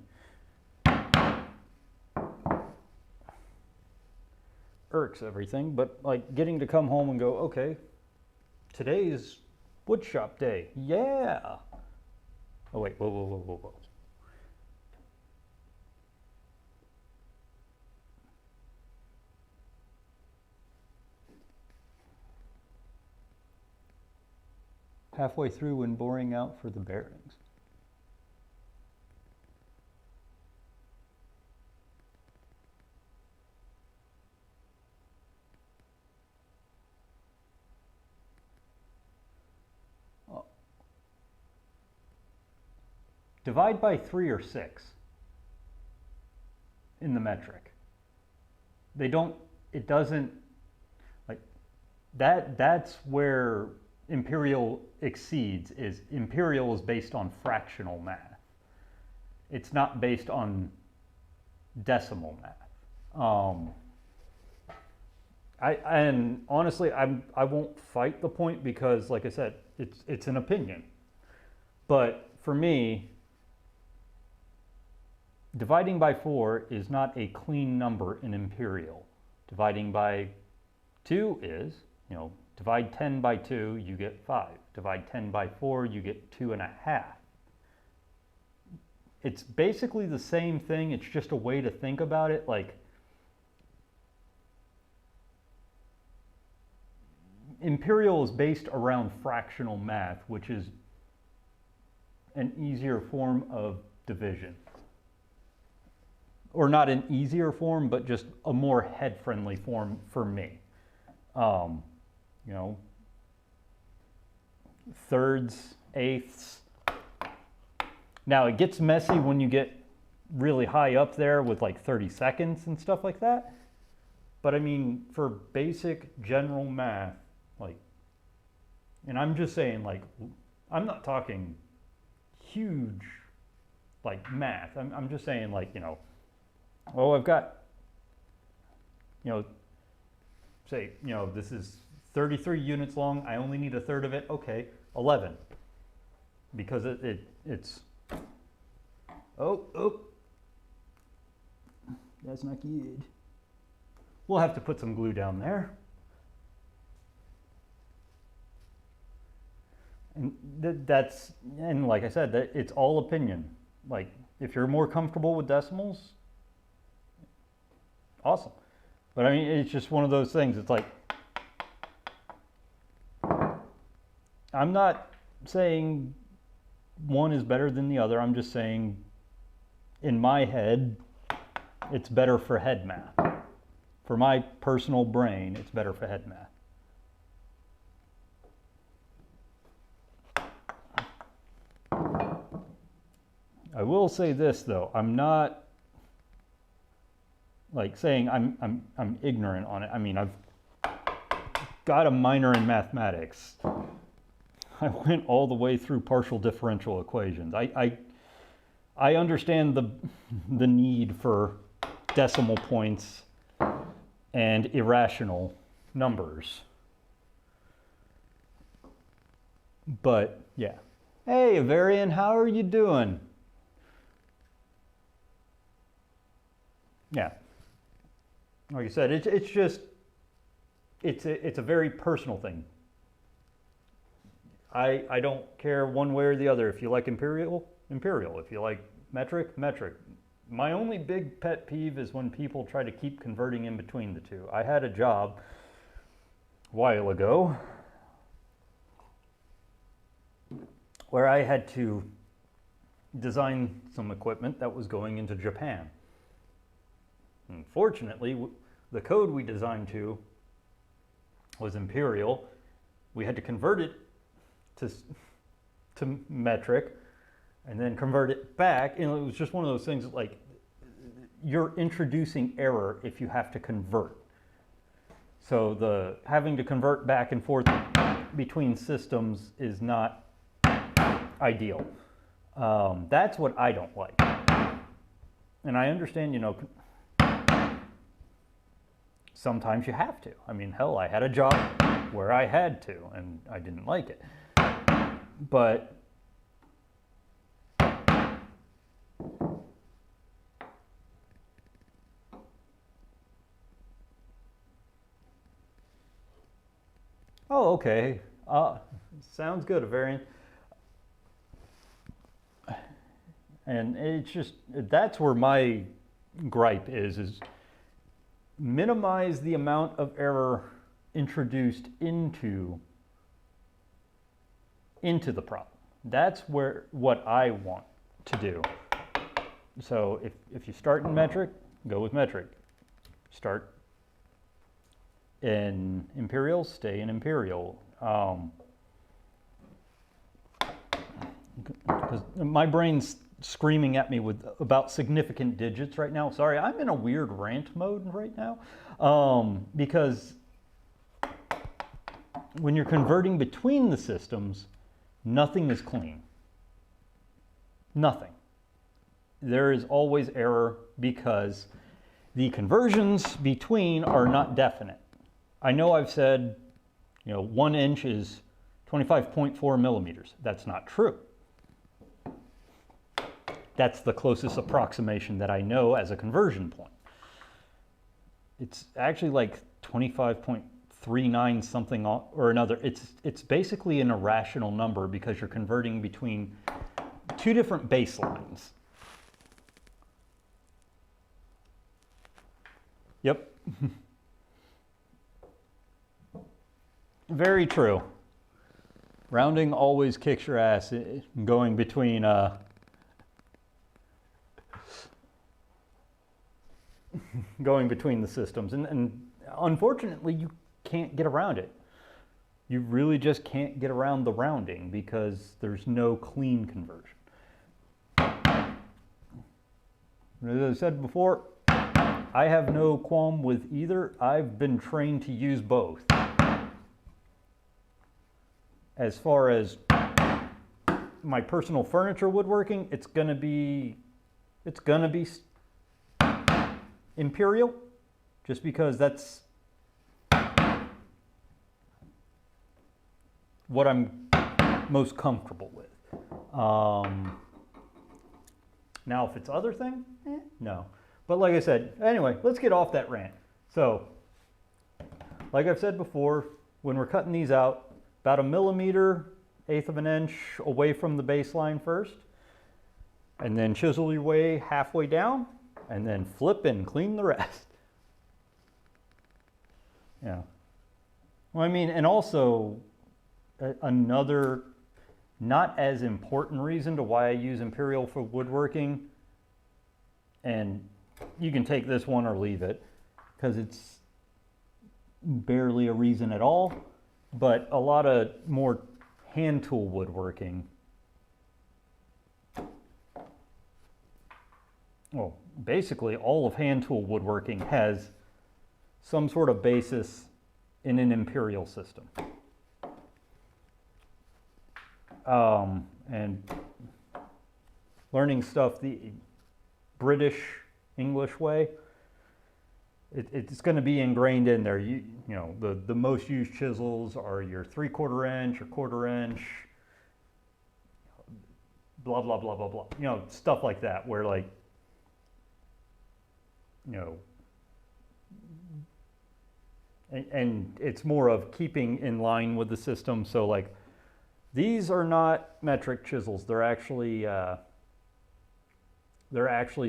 irks everything. But like getting to come home and go, okay, today's wood shop day. Yeah. Oh wait, whoa. Halfway through when boring out for the bearings. Divide by 3 or 6 in the metric. It doesn't, like, that's where imperial exceeds. Imperial is based on fractional math. It's not based on decimal math. And honestly, I won't fight the point, because like I said, it's an opinion. But for me, dividing by 4 is not a clean number in imperial. Dividing by 2 is, divide 10 by 2, you get 5. Divide 10 by 4, you get 2.5. It's basically the same thing, it's just a way to think about it. Like, imperial is based around fractional math, which is an easier form of division. Or not an easier form, but just a more head-friendly form for me. Thirds, eighths. Now it gets messy when you get really high up there with like 30 seconds and stuff like that. But I mean, for basic general math, like, and I'm just saying, like, I'm not talking huge, like, math. I'm just saying, like, I've got, say, this is 33 units long. I only need a third of it. Okay, 11. Because it's, oh, that's not good. We'll have to put some glue down there. And and like I said, it's all opinion. Like, if you're more comfortable with decimals, awesome. But I mean, it's just one of those things. It's like, I'm not saying one is better than the other. I'm just saying, in my head, it's better for head math. For my personal brain, it's better for head math. I will say this though, I'm not like saying I'm ignorant on it. I mean, I've got a minor in mathematics. I went all the way through partial differential equations. I understand the need for decimal points and irrational numbers. But yeah. Hey, Avarian, how are you doing? Yeah. Like I said, it's just, it's a very personal thing. I don't care one way or the other. If you like imperial, imperial. If you like metric, metric. My only big pet peeve is when people try to keep converting in between the two. I had a job a while ago where I had to design some equipment that was going into Japan. Unfortunately, the code we designed to was imperial. We had to convert it to metric and then convert it back. And it was just one of those things that, like, you're introducing error if you have to convert. So the having to convert back and forth between systems is not ideal. That's what I don't like. And I understand, sometimes you have to. I mean, hell, I had a job where I had to, and I didn't like it. But oh, okay. Sounds good, Avarian. And it's just, that's where my gripe is minimize the amount of error introduced into the problem. That's what I want to do. So if you start in metric, go with metric. Start in imperial, stay in imperial. Because my brain's screaming at me about significant digits right now. Sorry, I'm in a weird rant mode right now. Because when you're converting between the systems, nothing is clean. Nothing. There is always error because the conversions between are not definite. I know I've said, 1 inch is 25.4 millimeters. That's not true. That's the closest approximation that I know as a conversion point. it's actually like 25.39 something or another. It's basically an irrational number because you're converting between two different baselines. Yep. Very true. Rounding always kicks your ass going between going between the systems, and unfortunately you can't get around it. You really just can't get around the rounding because there's no clean conversion. As I said before, I have no qualm with either. I've been trained to use both. As far as my personal furniture woodworking, it's gonna be Imperial, just because that's what I'm most comfortable with. Now, if it's other thing, no. But like I said, anyway, let's get off that rant. So, like I've said before, when we're cutting these out, about 1 millimeter, 1/8 of an inch away from the baseline first, and then chisel your way halfway down, and then flip and clean the rest. Yeah. Well, I mean, and also another not as important reason to why I use Imperial for woodworking, and you can take this one or leave it, because it's barely a reason at all, but a lot of more hand tool woodworking, well, basically all of hand tool woodworking has some sort of basis in an Imperial system. And learning stuff the British English way, it's going to be ingrained in there. You know, the most used chisels are your 3/4 inch or 1/4 inch, blah, blah, blah, blah, blah. You know, stuff like that where, like, you know, and it's more of keeping in line with the system. So like, these are not metric chisels. They're actually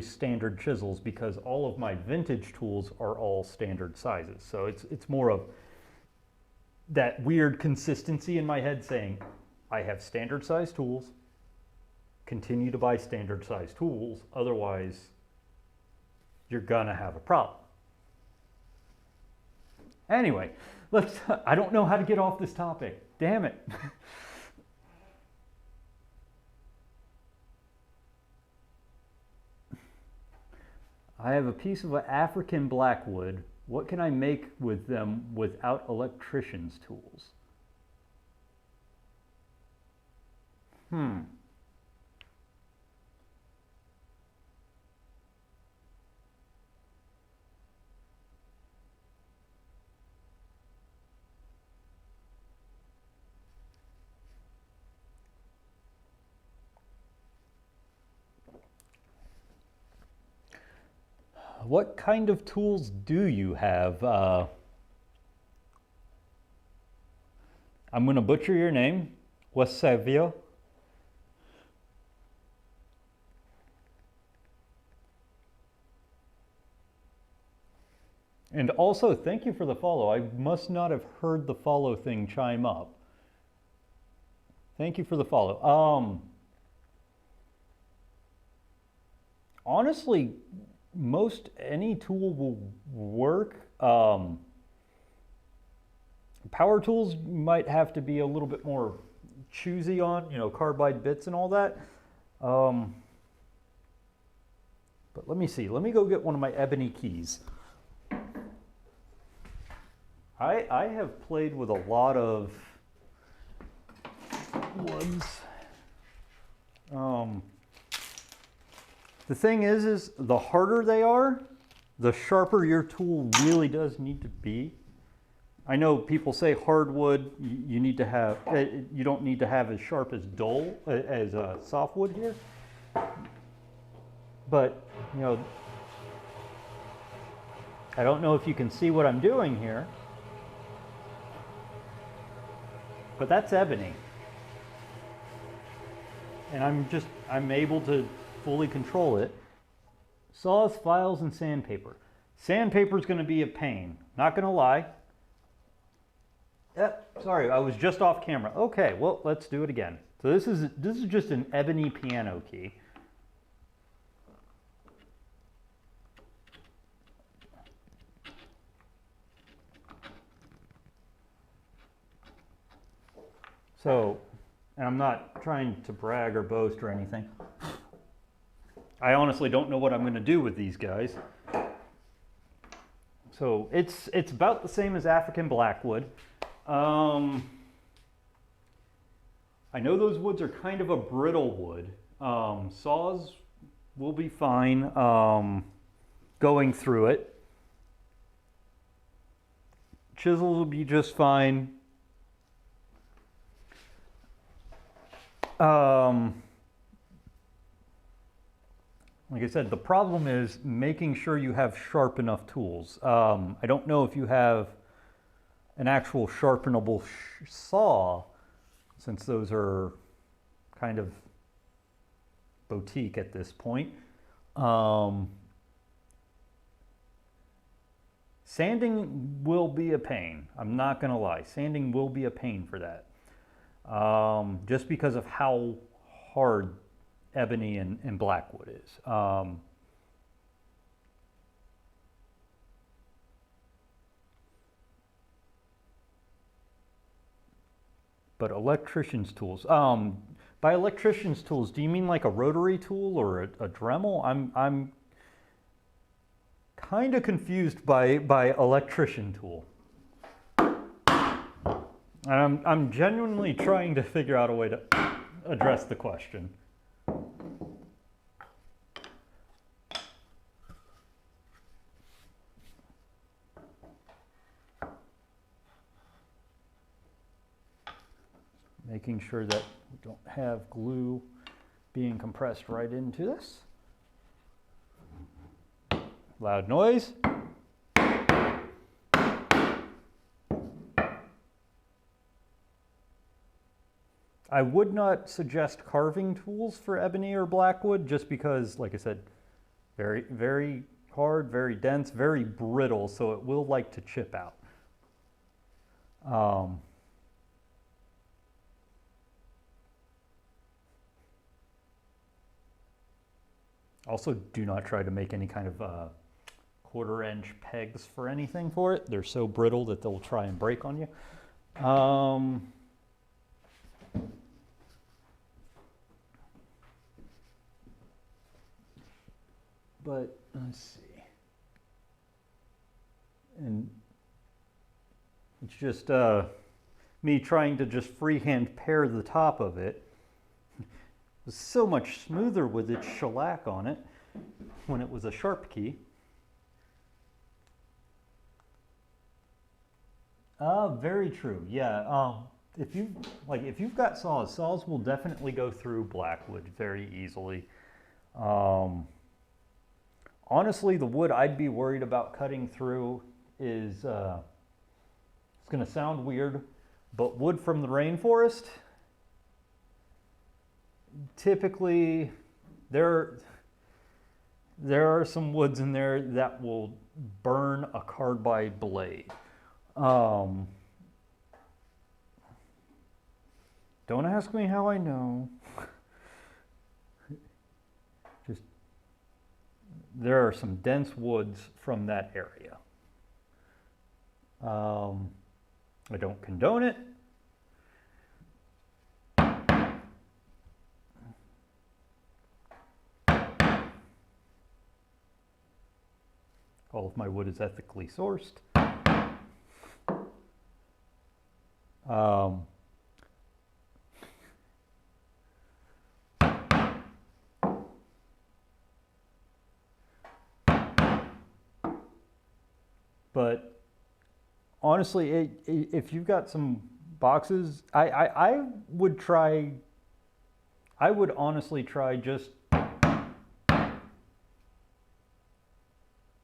standard chisels because all of my vintage tools are all standard sizes. So it's more of that weird consistency in my head saying, I have standard size tools, continue to buy standard size tools, otherwise you're gonna have a problem. Anyway, I don't know how to get off this topic. Damn it. I have a piece of African blackwood. What can I make with them without electrician's tools? What kind of tools do you have? I'm going to butcher your name, Wasavio. And also, thank you for the follow. I must not have heard the follow thing chime up. Thank you for the follow. Honestly, most any tool will work. Power tools might have to be a little bit more choosy on, you know, carbide bits and all that. But let me see. Let me go get one of my ebony keys. I have played with a lot of ones. The thing is the harder they are, the sharper your tool really does need to be. I know people say hardwood, you need to have, you don't need to have as sharp as softwood here. But, you know, I don't know if you can see what I'm doing here, but that's ebony. And I'm able to fully control it. Saws, files, and sandpaper. Sandpaper is going to be a pain. Not going to lie. Yep, sorry, I was just off camera. Okay, well, let's do it again. So this is just an ebony piano key. So, and I'm not trying to brag or boast or anything. I honestly don't know what I'm going to do with these guys. So it's about the same as African blackwood. I know those woods are kind of a brittle wood. Saws will be fine going through it. Chisels will be just fine. Like I said, the problem is making sure you have sharp enough tools. I don't know if you have an actual sharpenable saw, since those are kind of boutique at this point. Sanding will be a pain. I'm not going to lie. Sanding will be a pain for that. Just because of how hard ebony and blackwood is. But electrician's tools. By electrician's tools, do you mean like a rotary tool or a Dremel? I'm kind of confused by electrician tool. And I'm genuinely trying to figure out a way to address the question. Making sure that we don't have glue being compressed right into this. Loud noise. I would not suggest carving tools for ebony or blackwood just because, like I said, very, very hard, very dense, very brittle, so it will like to chip out. Also, do not try to make any kind of 1/4 inch pegs for anything for it. They're so brittle that they'll try and break on you. But let's see. And it's just me trying to just freehand pare the top of it. It was so much smoother with its shellac on it when it was a sharp key. Very true. Yeah. If you've got saws will definitely go through blackwood very easily. Honestly, the wood I'd be worried about cutting through is it's going to sound weird, but wood from the rainforest. Typically, there are some woods in there that will burn a carbide blade. Don't ask me how I know. Just there are some dense woods from that area. I don't condone it. All of my wood is ethically sourced. But honestly, if you've got some boxes, I would honestly try just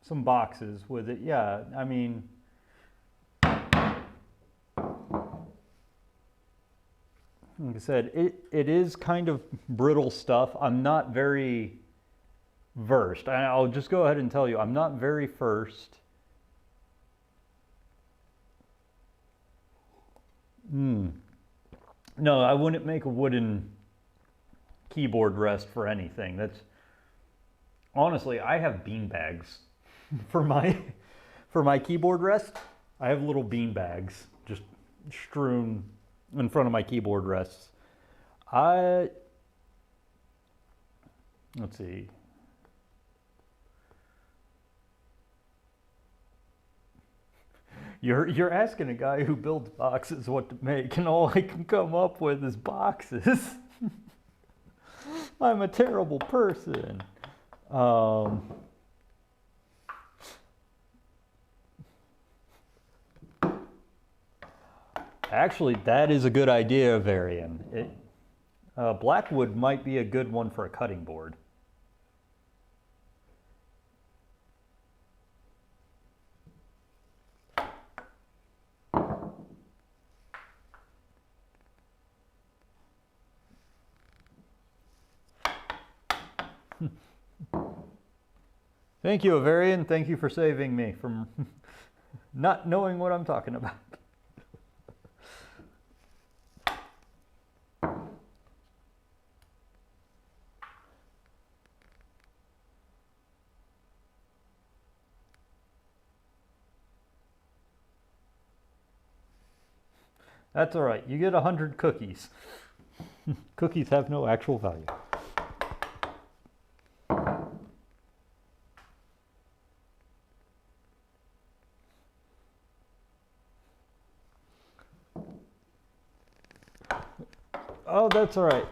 some boxes with it. Yeah, I mean, like I said, it is kind of brittle stuff. I'm not very versed. I'll just go ahead and tell you, I'm not very versed. No, I wouldn't make a wooden keyboard rest for anything. That's honestly, I have bean bags for my keyboard rest. I have little bean bags just strewn in front of my keyboard rests. Let's see. You're asking a guy who builds boxes what to make, and all I can come up with is boxes. I'm a terrible person. Actually, that is a good idea, Varian. Blackwood might be a good one for a cutting board. Thank you, Avarian. Thank you for saving me from not knowing what I'm talking about. That's all right. You get 100 cookies. Cookies have no actual value. Oh, that's all right.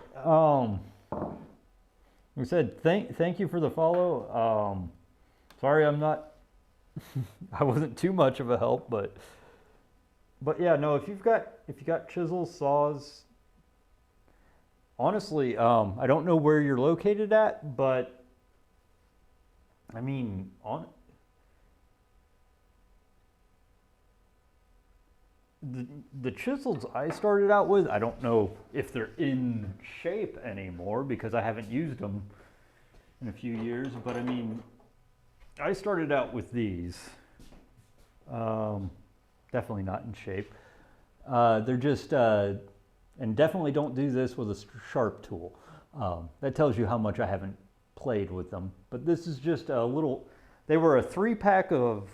We said thank you for the follow. Sorry, I'm not. I wasn't too much of a help, but yeah, no. If you got chisels, saws. Honestly, I don't know where you're located at, but I mean, the chisels I started out with, I don't know if they're in shape anymore because I haven't used them in a few years, but I mean, I started out with these. Definitely not in shape. They're just, and definitely don't do this with a sharp tool. That tells you how much I haven't played with them. But this is just a little, they were a 3-pack of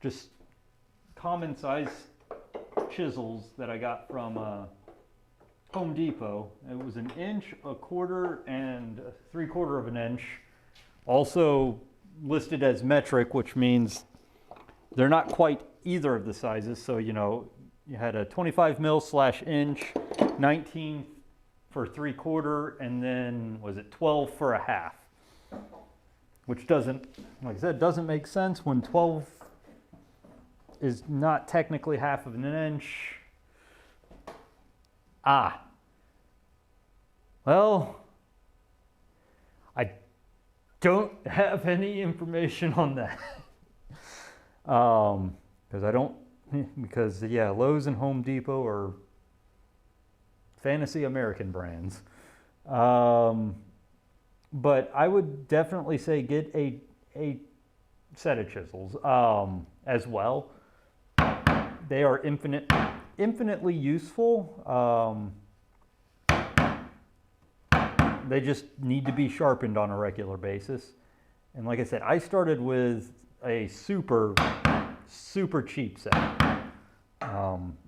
just common size chisels that I got from Home Depot. It was 1 inch, 1/4, and 3/4 of an inch. Also listed as metric, which means they're not quite either of the sizes. So, you know, you had a 25 mil / inch, 19 for 3/4, and then was it 12 for 1/2? Which doesn't, like I said, doesn't make sense when 12 is not technically 1/2 of an inch. Well, I don't have any information on that. Because yeah, Lowe's and Home Depot are fantasy American brands. But I would definitely say get a set of chisels as well. They are infinitely useful. They just need to be sharpened on a regular basis. And like I said, I started with a super cheap set.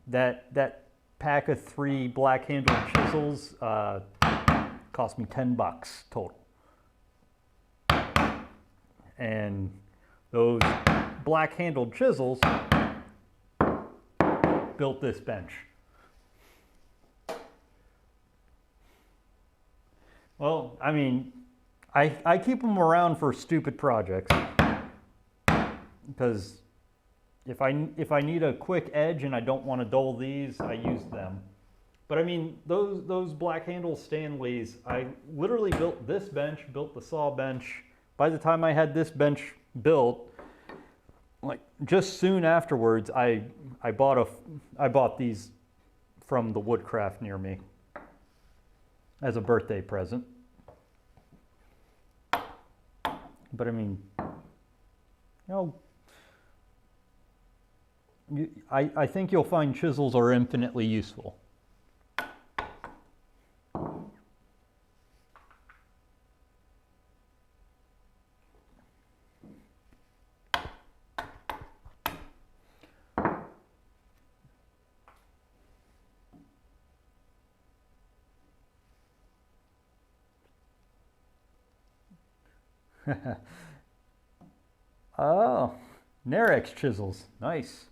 That pack of 3 black-handled chisels cost me $10 total. And those black-handled chisels built this bench. Well, I mean, I keep them around for stupid projects because if I need a quick edge and I don't want to dull these, I use them. But I mean, those black handle Stanleys, I literally built this bench, built the saw bench by the time I had this bench built, like just soon afterwards, I bought these from the Woodcraft near me as a birthday present. But I mean, I think you'll find chisels are infinitely useful. Oh, Narex chisels, nice.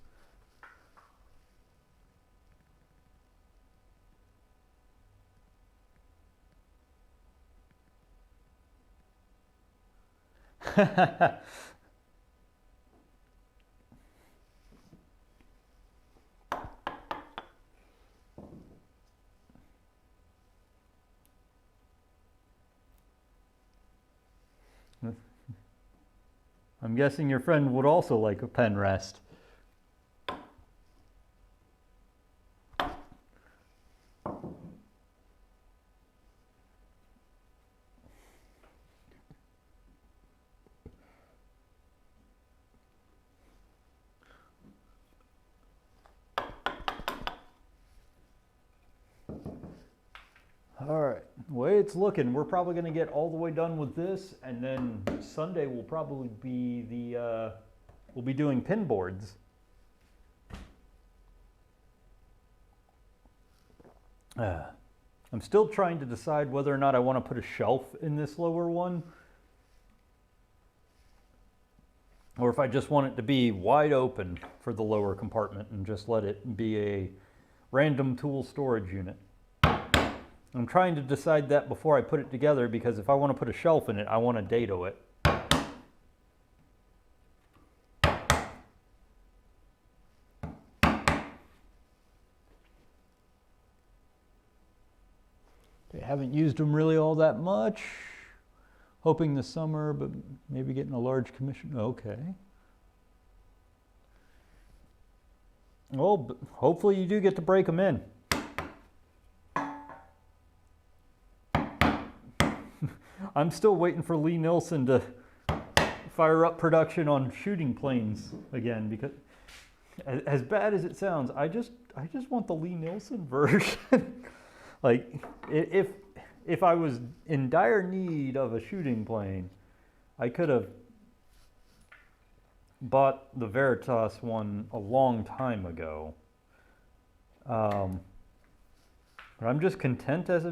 I'm guessing your friend would also like a pen rest. All right, the way it's looking, we're probably going to get all the way done with this, and then Sunday will probably be we'll be doing pin boards. I'm still trying to decide whether or not I want to put a shelf in this lower one, or if I just want it to be wide open for the lower compartment and just let it be a random tool storage unit. I'm trying to decide that before I put it together, because if I want to put a shelf in it, I want to dado it. I haven't used them really all that much. Hoping this summer, but maybe getting a large commission. Okay. Well, hopefully you do get to break them in. I'm still waiting for Lee Nilsson to fire up production on shooting planes again, because as bad as it sounds, I just want the Lee Nilsson version. Like, if I was in dire need of a shooting plane, I could have bought the Veritas one a long time ago. But I'm just content as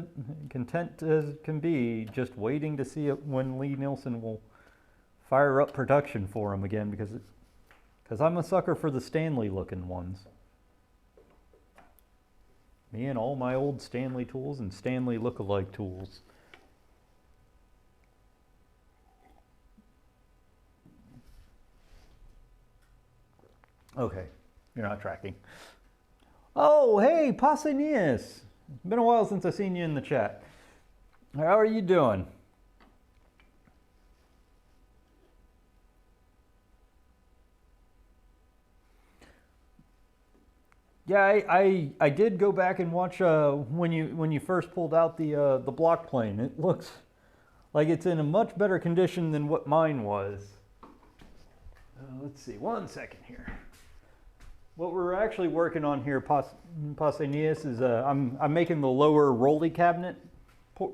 can be, just waiting to see when Lee Nilsson will fire up production for him again, because I'm a sucker for the Stanley looking ones. Me and all my old Stanley tools and Stanley look-alike tools. Okay, you're not tracking. Oh, hey, Pasanias. It's been a while since I've seen you in the chat. How are you doing? Yeah, I did go back and watch when you first pulled out the block plane. It looks like it's in a much better condition than what mine was. Let's see, one second here. What we're actually working on here, Pasanias, is I'm making the lower rolly cabinet,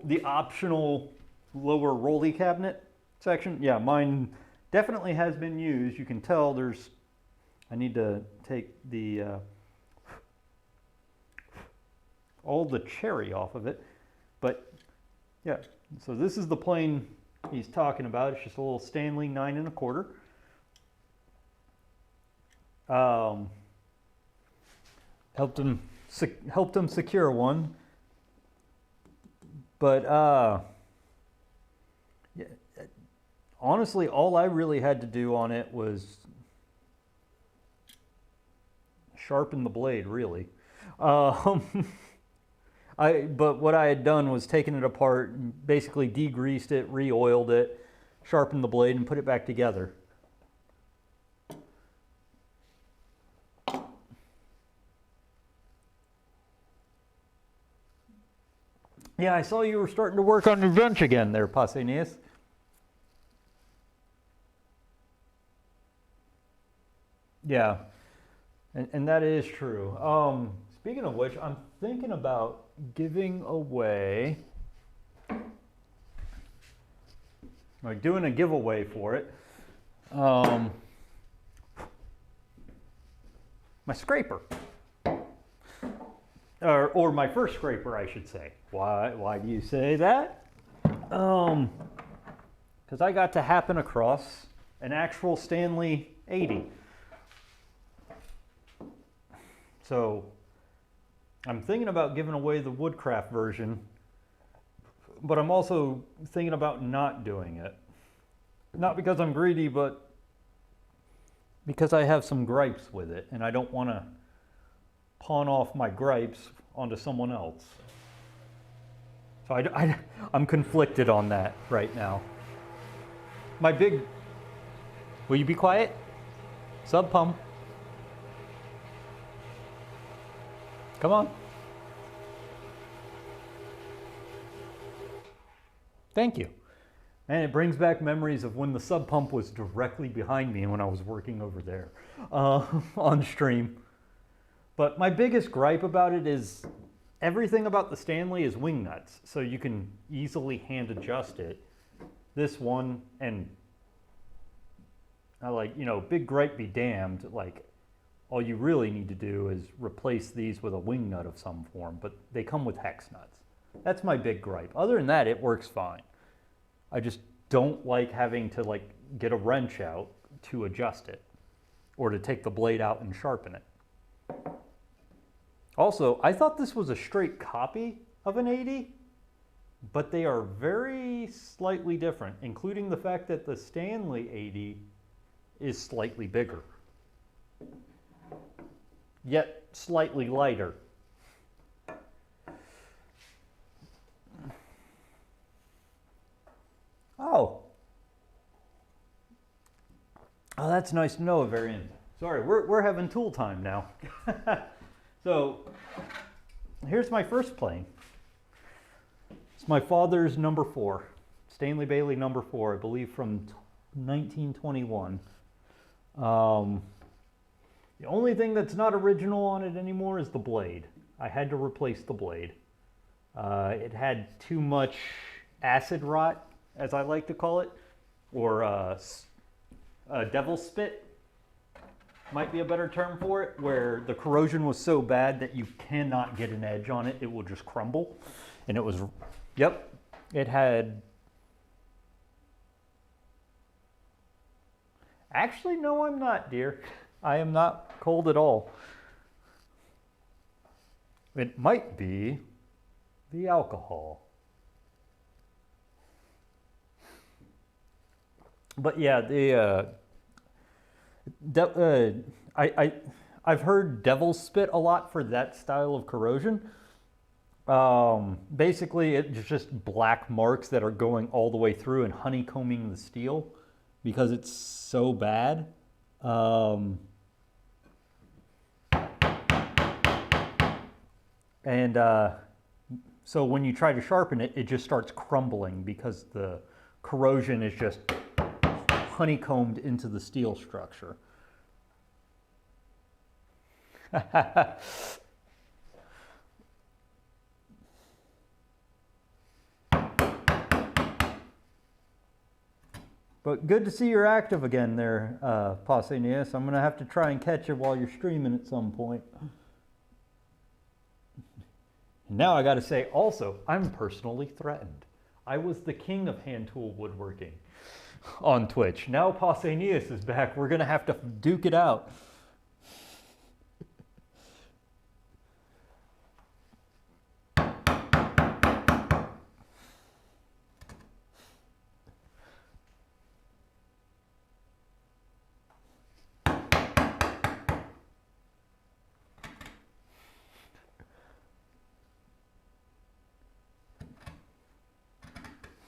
the optional lower rolly cabinet section. Yeah, mine definitely has been used. You can tell I need to take the all the cherry off of it. But yeah, so this is the plane he's talking about. It's just a little Stanley 9 1/4. Helped him secure one, but yeah, honestly, all I really had to do on it was sharpen the blade, really. But what I had done was taken it apart, and basically degreased it, re-oiled it, sharpen the blade and put it back together. Yeah, I saw you were starting to work on your bench again there, Pausanias. Yeah, and that is true. Speaking of which, I'm thinking about giving away, like doing a giveaway for it. My scraper. Or my first scraper, I should say. Why do you say that? Because I got to happen across an actual Stanley 80. So I'm thinking about giving away the Woodcraft version, but I'm also thinking about not doing it. Not because I'm greedy, but because I have some gripes with it, and I don't want to pawn off my gripes onto someone else. So I'm conflicted on that right now. My big, will you be quiet? Sub pump. Come on. Thank you. And it brings back memories of when the sub pump was directly behind me when I was working over there on stream. But my biggest gripe about it is everything about the Stanley is wing nuts, so you can easily hand adjust it. This one, and I like, you know, big gripe be damned, like all you really need to do is replace these with a wing nut of some form, but they come with hex nuts. That's my big gripe. Other than that, it works fine. I just don't like having to like get a wrench out to adjust it or to take the blade out and sharpen it. Also, I thought this was a straight copy of an 80, but they are very slightly different, including the fact that the Stanley 80 is slightly bigger, yet slightly lighter. Oh, that's nice to know, Varian. Sorry, we're having tool time now. So here's my first plane. It's my father's number 4, Stanley Bailey number 4, I believe from 1921. The only thing that's not original on it anymore is the blade. I had to replace the blade. It had too much acid rot, as I like to call it, or devil spit might be a better term for it, where the corrosion was so bad that you cannot get an edge on it. It will just crumble. And it was, yep, it had, actually, no, I'm not, dear. I am not cold at all. It might be the alcohol. But yeah, I've heard devil's spit a lot for that style of corrosion. Basically, it's just black marks that are going all the way through and honeycombing the steel because it's so bad. So when you try to sharpen it, it just starts crumbling because the corrosion is just honeycombed into the steel structure. But good to see you're active again there, Pausanias. I'm going to have to try and catch you while you're streaming at some point. And now I got to say also, I'm personally threatened. I was the king of hand tool woodworking on Twitch. Now Pausanias is back. We're going to have to duke it out.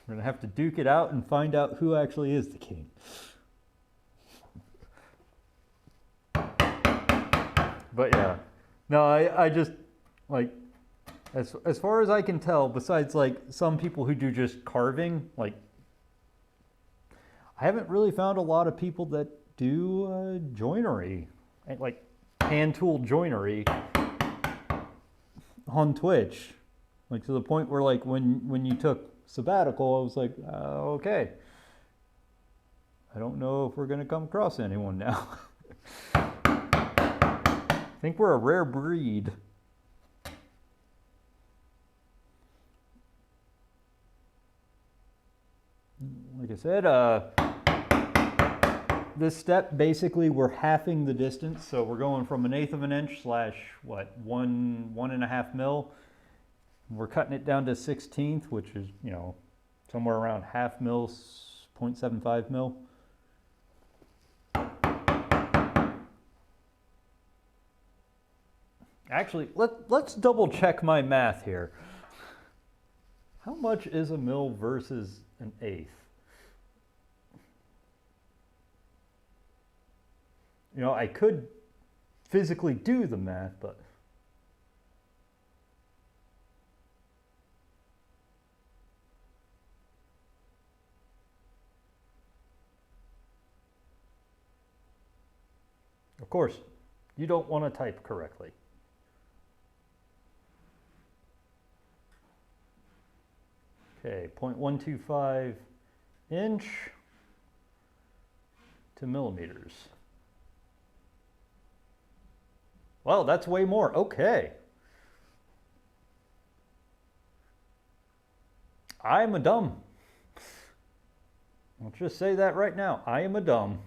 We're going to have to duke it out and find out who actually is the king. But yeah, no, I just, like, as far as I can tell, besides like some people who do just carving, like, I haven't really found a lot of people that do joinery, like hand tool joinery on Twitch. Like, to the point where, like, when you took sabbatical, I was like, okay, I don't know if we're going to come across anyone now. I think we're a rare breed. Like I said, this step, basically we're halving the distance, so we're going from 1/8 of an inch slash what, 1.5 mil. We're cutting it down to 1/16, which is, you know, somewhere around 1/2 mil, 0.75 mil. Actually, let's double check my math here. How much is a mil versus an eighth? You know, I could physically do the math, but of course, you don't want to type correctly. Okay, 0.125 inch to millimeters. Well, that's way more. Okay. I am a dumb. I'll just say that right now. I am a dumb.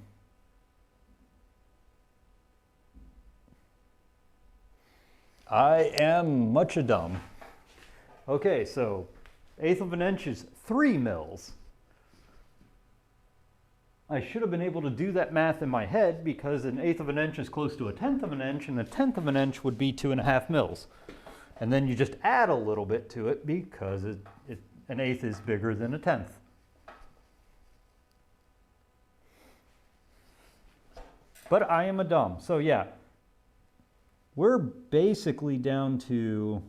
I am much a dumb. Okay, so 1/8 of an inch is 3 mils. I should have been able to do that math in my head, because 1/8 of an inch is close to 1/10 of an inch, and 1/10 of an inch would be 2.5 mils. And then you just add a little bit to it, because 1/8 is bigger than 1/10. But I am a dumb. So yeah, we're basically down to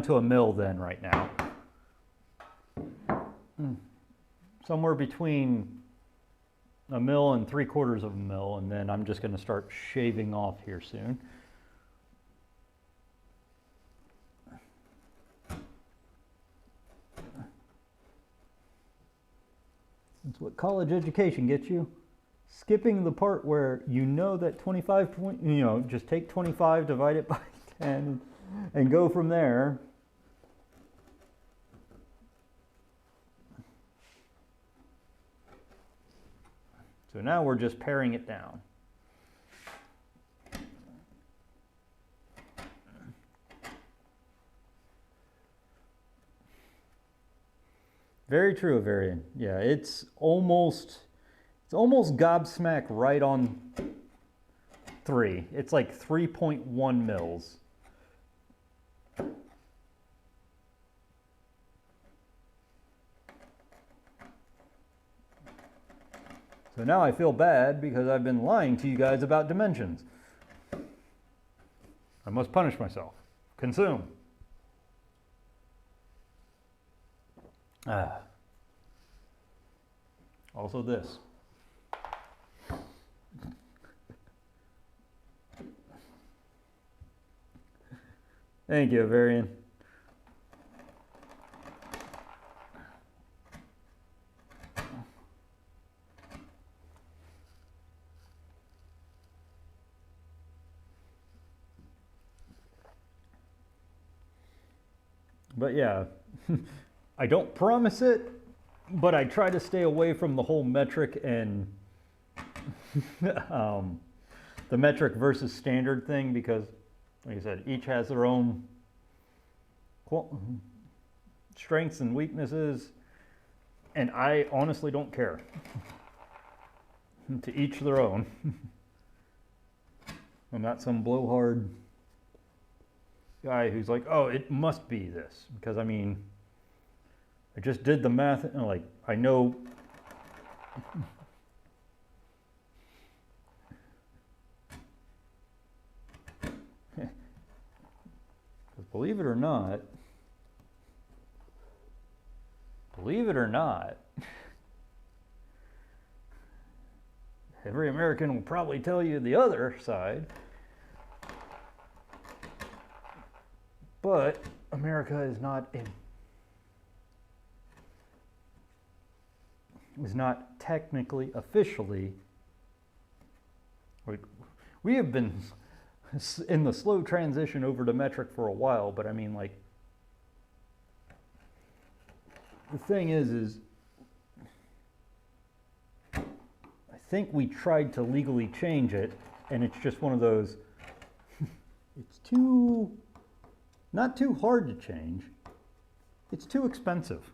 a mil then right now. Somewhere between a mil and 3/4 of a mil, and then I'm just going to start shaving off here soon. That's what college education gets you. Skipping the part where you know that 25 point, you know, just take 25, divide it by 10, and go from there. So now we're just paring it down. Very true, Avarian. Yeah, it's almost gobsmack right on 3. It's like 3.1 mils. So now I feel bad because I've been lying to you guys about dimensions. I must punish myself. Consume. Also this. Thank you, Avarian. But yeah, I don't promise it, but I try to stay away from the whole metric and the metric versus standard thing, because, like I said, each has their own strengths and weaknesses, and I honestly don't care. To each their own. I'm not some blowhard guy who's like, oh, it must be this. Because I mean, I just did the math and like, I know. Believe it or not, every American will probably tell you the other side, but America is not technically, officially, we have been in the slow transition over to metric for a while, but I mean, like, the thing is I think we tried to legally change it, and it's just one of those, it's not too hard to change, it's too expensive,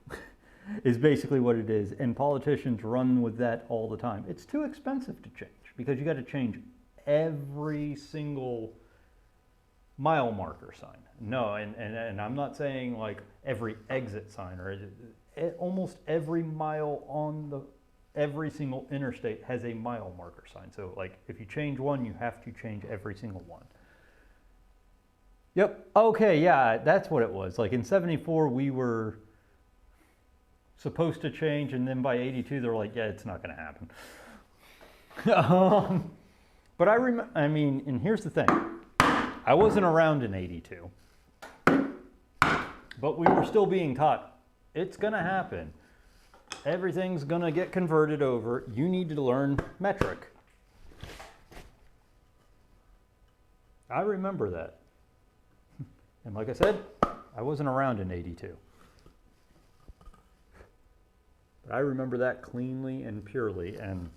is basically what it is, and politicians run with that all the time. It's too expensive to change, because you got to change every single mile marker sign. No, and I'm not saying like every exit sign, or almost every mile on every single interstate has a mile marker sign. So like if you change one, you have to change every single one. Yep, okay, yeah, that's what it was. Like in 74, we were supposed to change, and then by 82, they were like, yeah, it's not gonna happen. But I mean, and here's the thing. I wasn't around in 82, but we were still being taught, it's gonna happen. Everything's gonna get converted over. You need to learn metric. I remember that. And like I said, I wasn't around in 82. But I remember that cleanly and purely, and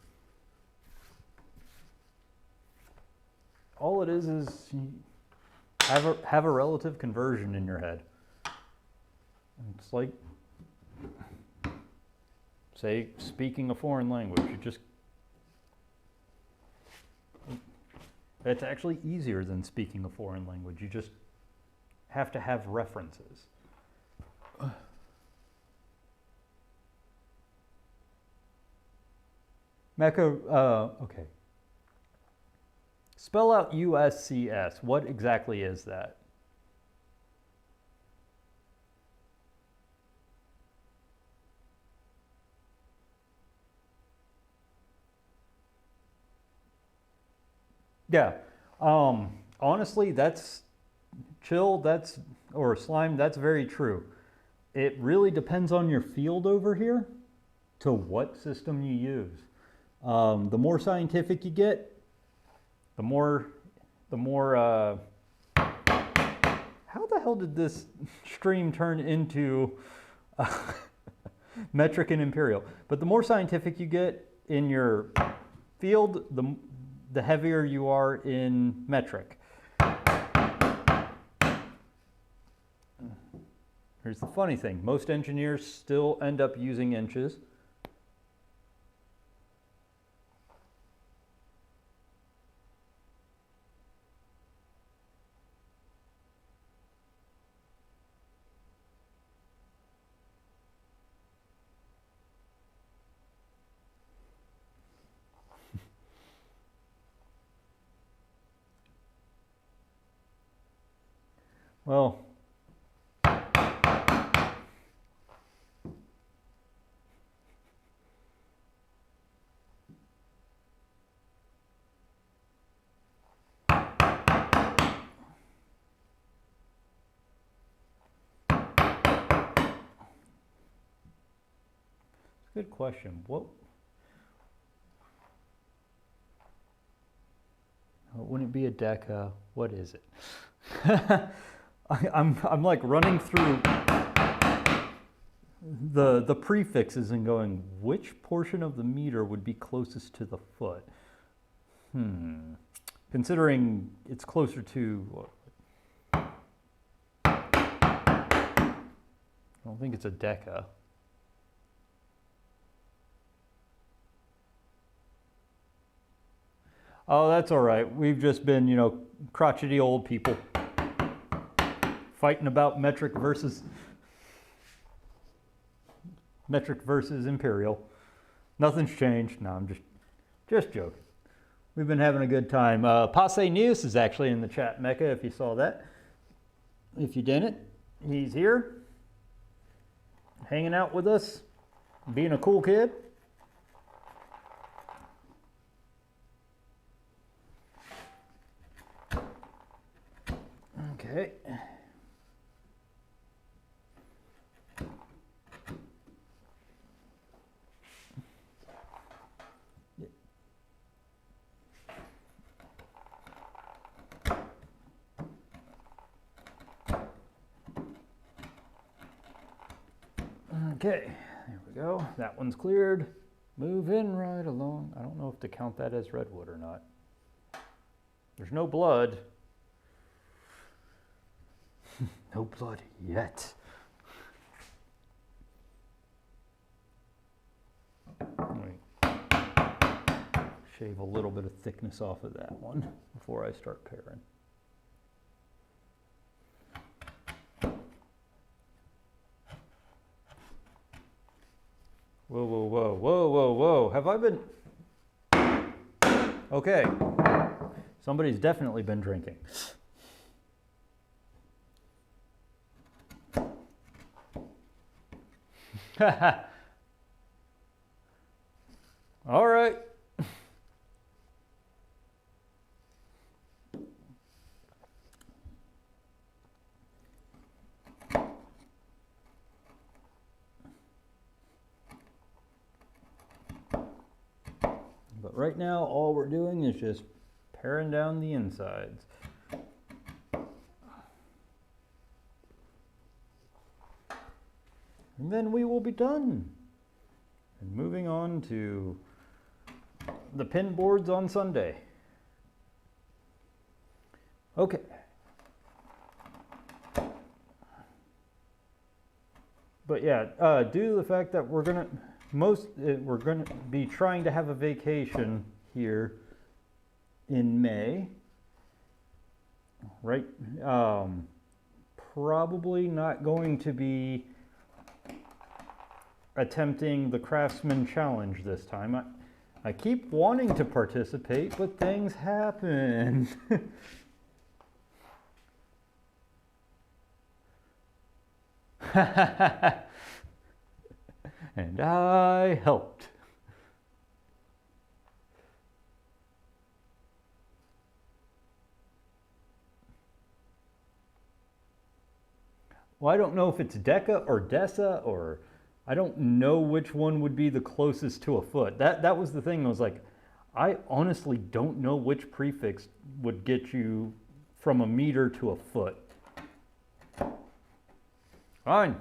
all it is you have a relative conversion in your head. And it's like, say, speaking a foreign language. It's actually easier than speaking a foreign language. You just have to have references. Okay. Spell out USCS. What exactly is that? Yeah. Honestly, that's chill. Or slime. That's very true. It really depends on your field over here to what system you use. The more scientific you get, the more, how the hell did this stream turn into metric and imperial? But the more scientific you get in your field, the heavier you are in metric. Here's the funny thing. Most engineers still end up using inches. Well, good question. Wouldn't it be a deca? What is it? I'm like running through the prefixes and going, which portion of the meter would be closest to the foot? Considering it's closer to, I don't think it's a deca. Oh, that's all right. We've just been, crotchety old people. fighting about metric versus imperial. Nothing's changed. No, I'm just joking. We've been having a good time. Passe News is actually in the chat, Mecca, if you saw that. If you didn't, he's here, hanging out with us, being a cool kid. Okay. Okay, there we go. That one's cleared. Moving right along. I don't know if to count that as redwood or not. There's no blood. No blood yet. Shave a little bit of thickness off of that one before I start pairing. Whoa, whoa, whoa, whoa, whoa, whoa. Have I been... Okay. Somebody's definitely been drinking. All right. But right now, all we're doing is just paring down the insides. And then we will be done. And moving on to the pin boards on Sunday. Okay. But yeah, due to the fact that we're gonna be trying to have a vacation here in May, right? Probably not going to be attempting the Craftsman Challenge this time. I keep wanting to participate, but things happen. And I helped. Well, I don't know if it's Deca or Dessa, or I don't know which one would be the closest to a foot. That was the thing. I was like, I honestly don't know which prefix would get you from a meter to a foot. Fine.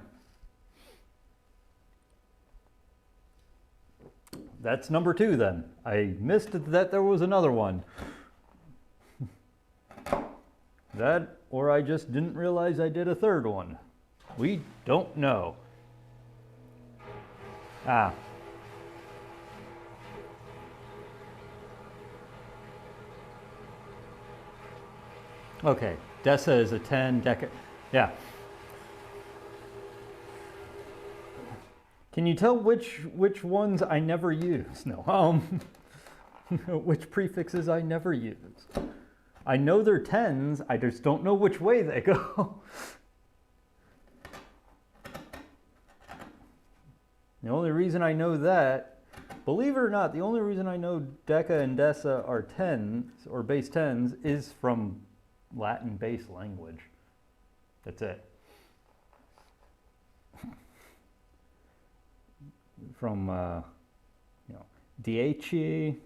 That's number 2 then. I missed that there was another one. That, or I just didn't realize I did a third one. We don't know. Ah. Okay, Dessa is a 10, Deca, yeah. Can you tell which ones I never use? No, which prefixes I never use? I know they're 10s, I just don't know which way they go. The only reason I know that, believe it or not, the only reason I know Deca and Dessa are 10s, or base 10s, is from Latin base language. That's it. From, you know, DHE,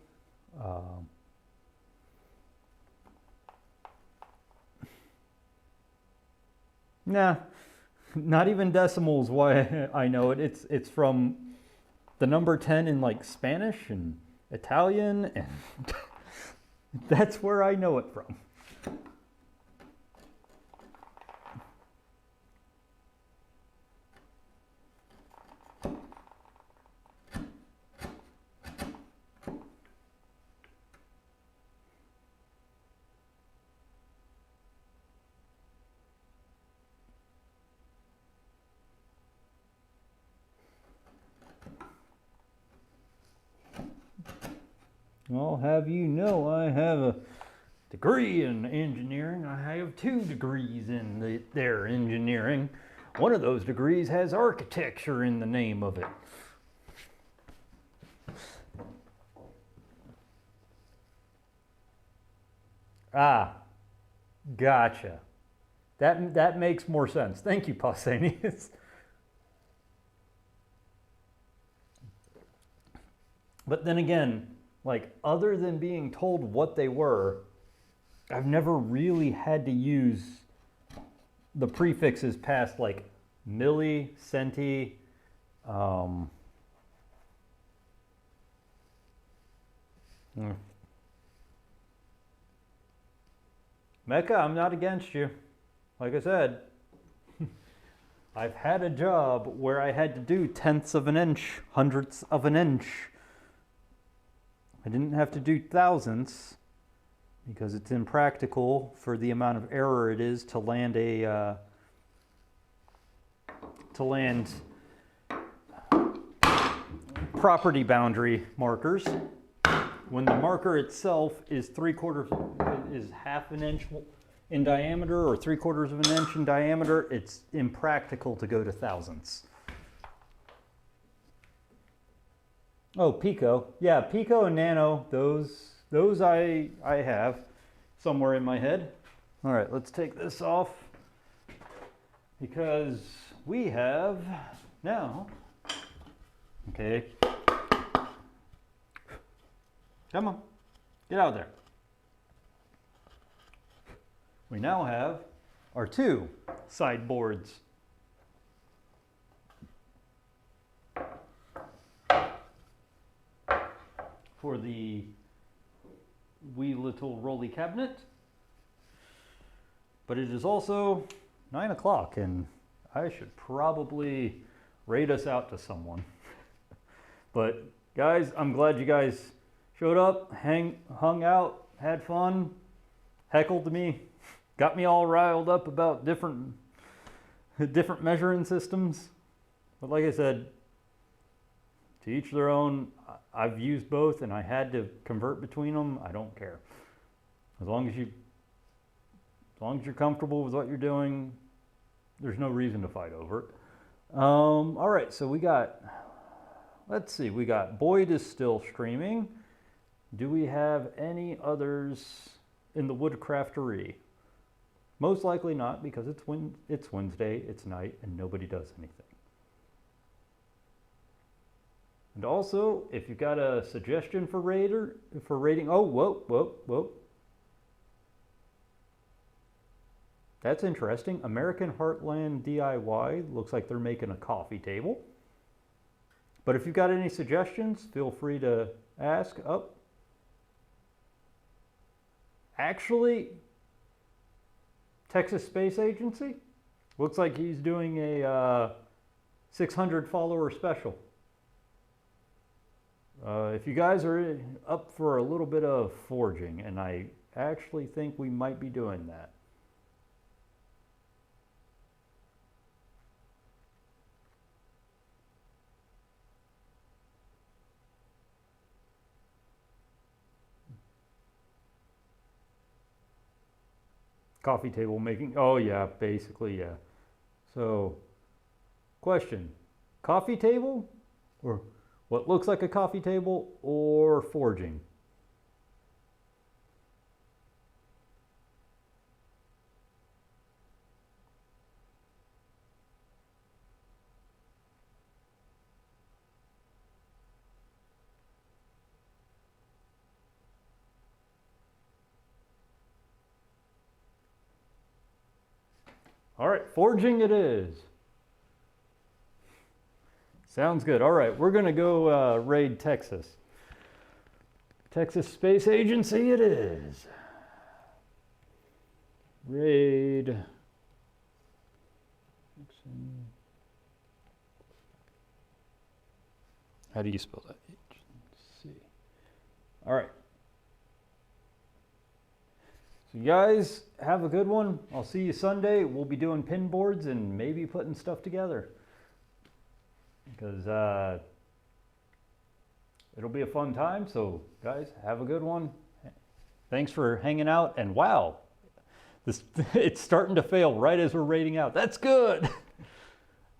nah, not even decimals why I know it. It's from the number 10 in like Spanish and Italian, and that's where I know it from. I'll have you know I have a degree in engineering. I have 2 degrees in their engineering. One of those degrees has architecture in the name of it. Ah, gotcha. That makes more sense. Thank you, Pausanias. But then again, like, other than being told what they were, I've never really had to use the prefixes past like milli, centi, Mecca, I'm not against you. Like I said, I've had a job where I had to do tenths of an inch, hundredths of an inch. I didn't have to do thousandths because it's impractical for the amount of error it is to land property boundary markers. When the marker itself is half an inch in diameter or 3/4 of an inch in diameter, it's impractical to go to thousandths. Oh, pico. Yeah, pico and nano, those I have somewhere in my head. All right, let's take this off because we have now, okay, come on, get out of there. We now have our 2 sideboards. For the wee little rolly cabinet. But it is also 9 o'clock and I should probably raid us out to someone. But guys, I'm glad you guys showed up, hung out, had fun, heckled me, got me all riled up about different measuring systems. But like I said, to each their own. I've used both and I had to convert between them. I don't care. As long as you're comfortable with what you're doing, there's no reason to fight over it. All right, so we got Boyd is still streaming. Do we have any others in the Woodcraftery? Most likely not, because it's Wednesday, it's night, and nobody does anything. And also, if you've got a suggestion for rating, oh, whoa. That's interesting. American Heartland DIY, looks like they're making a coffee table. But if you've got any suggestions, feel free to ask. Oh, actually, Texas Space Agency, looks like he's doing a 600 follower special. If you guys are up for a little bit of forging, and I actually think we might be doing that. Coffee table making, oh yeah, basically, yeah. So, question, coffee table or what looks like a coffee table or forging? All right, forging it is. Sounds good. All right, we're gonna go raid Texas. Texas Space Agency it is. Raid. How do you spell that? H-C. All right. So you guys have a good one. I'll see you Sunday. We'll be doing pin boards and maybe putting stuff together. Because it'll be a fun time. So guys, have a good one. Thanks for hanging out. And wow, this it's starting to fail right as we're rating out. That's good.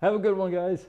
Have a good one, guys.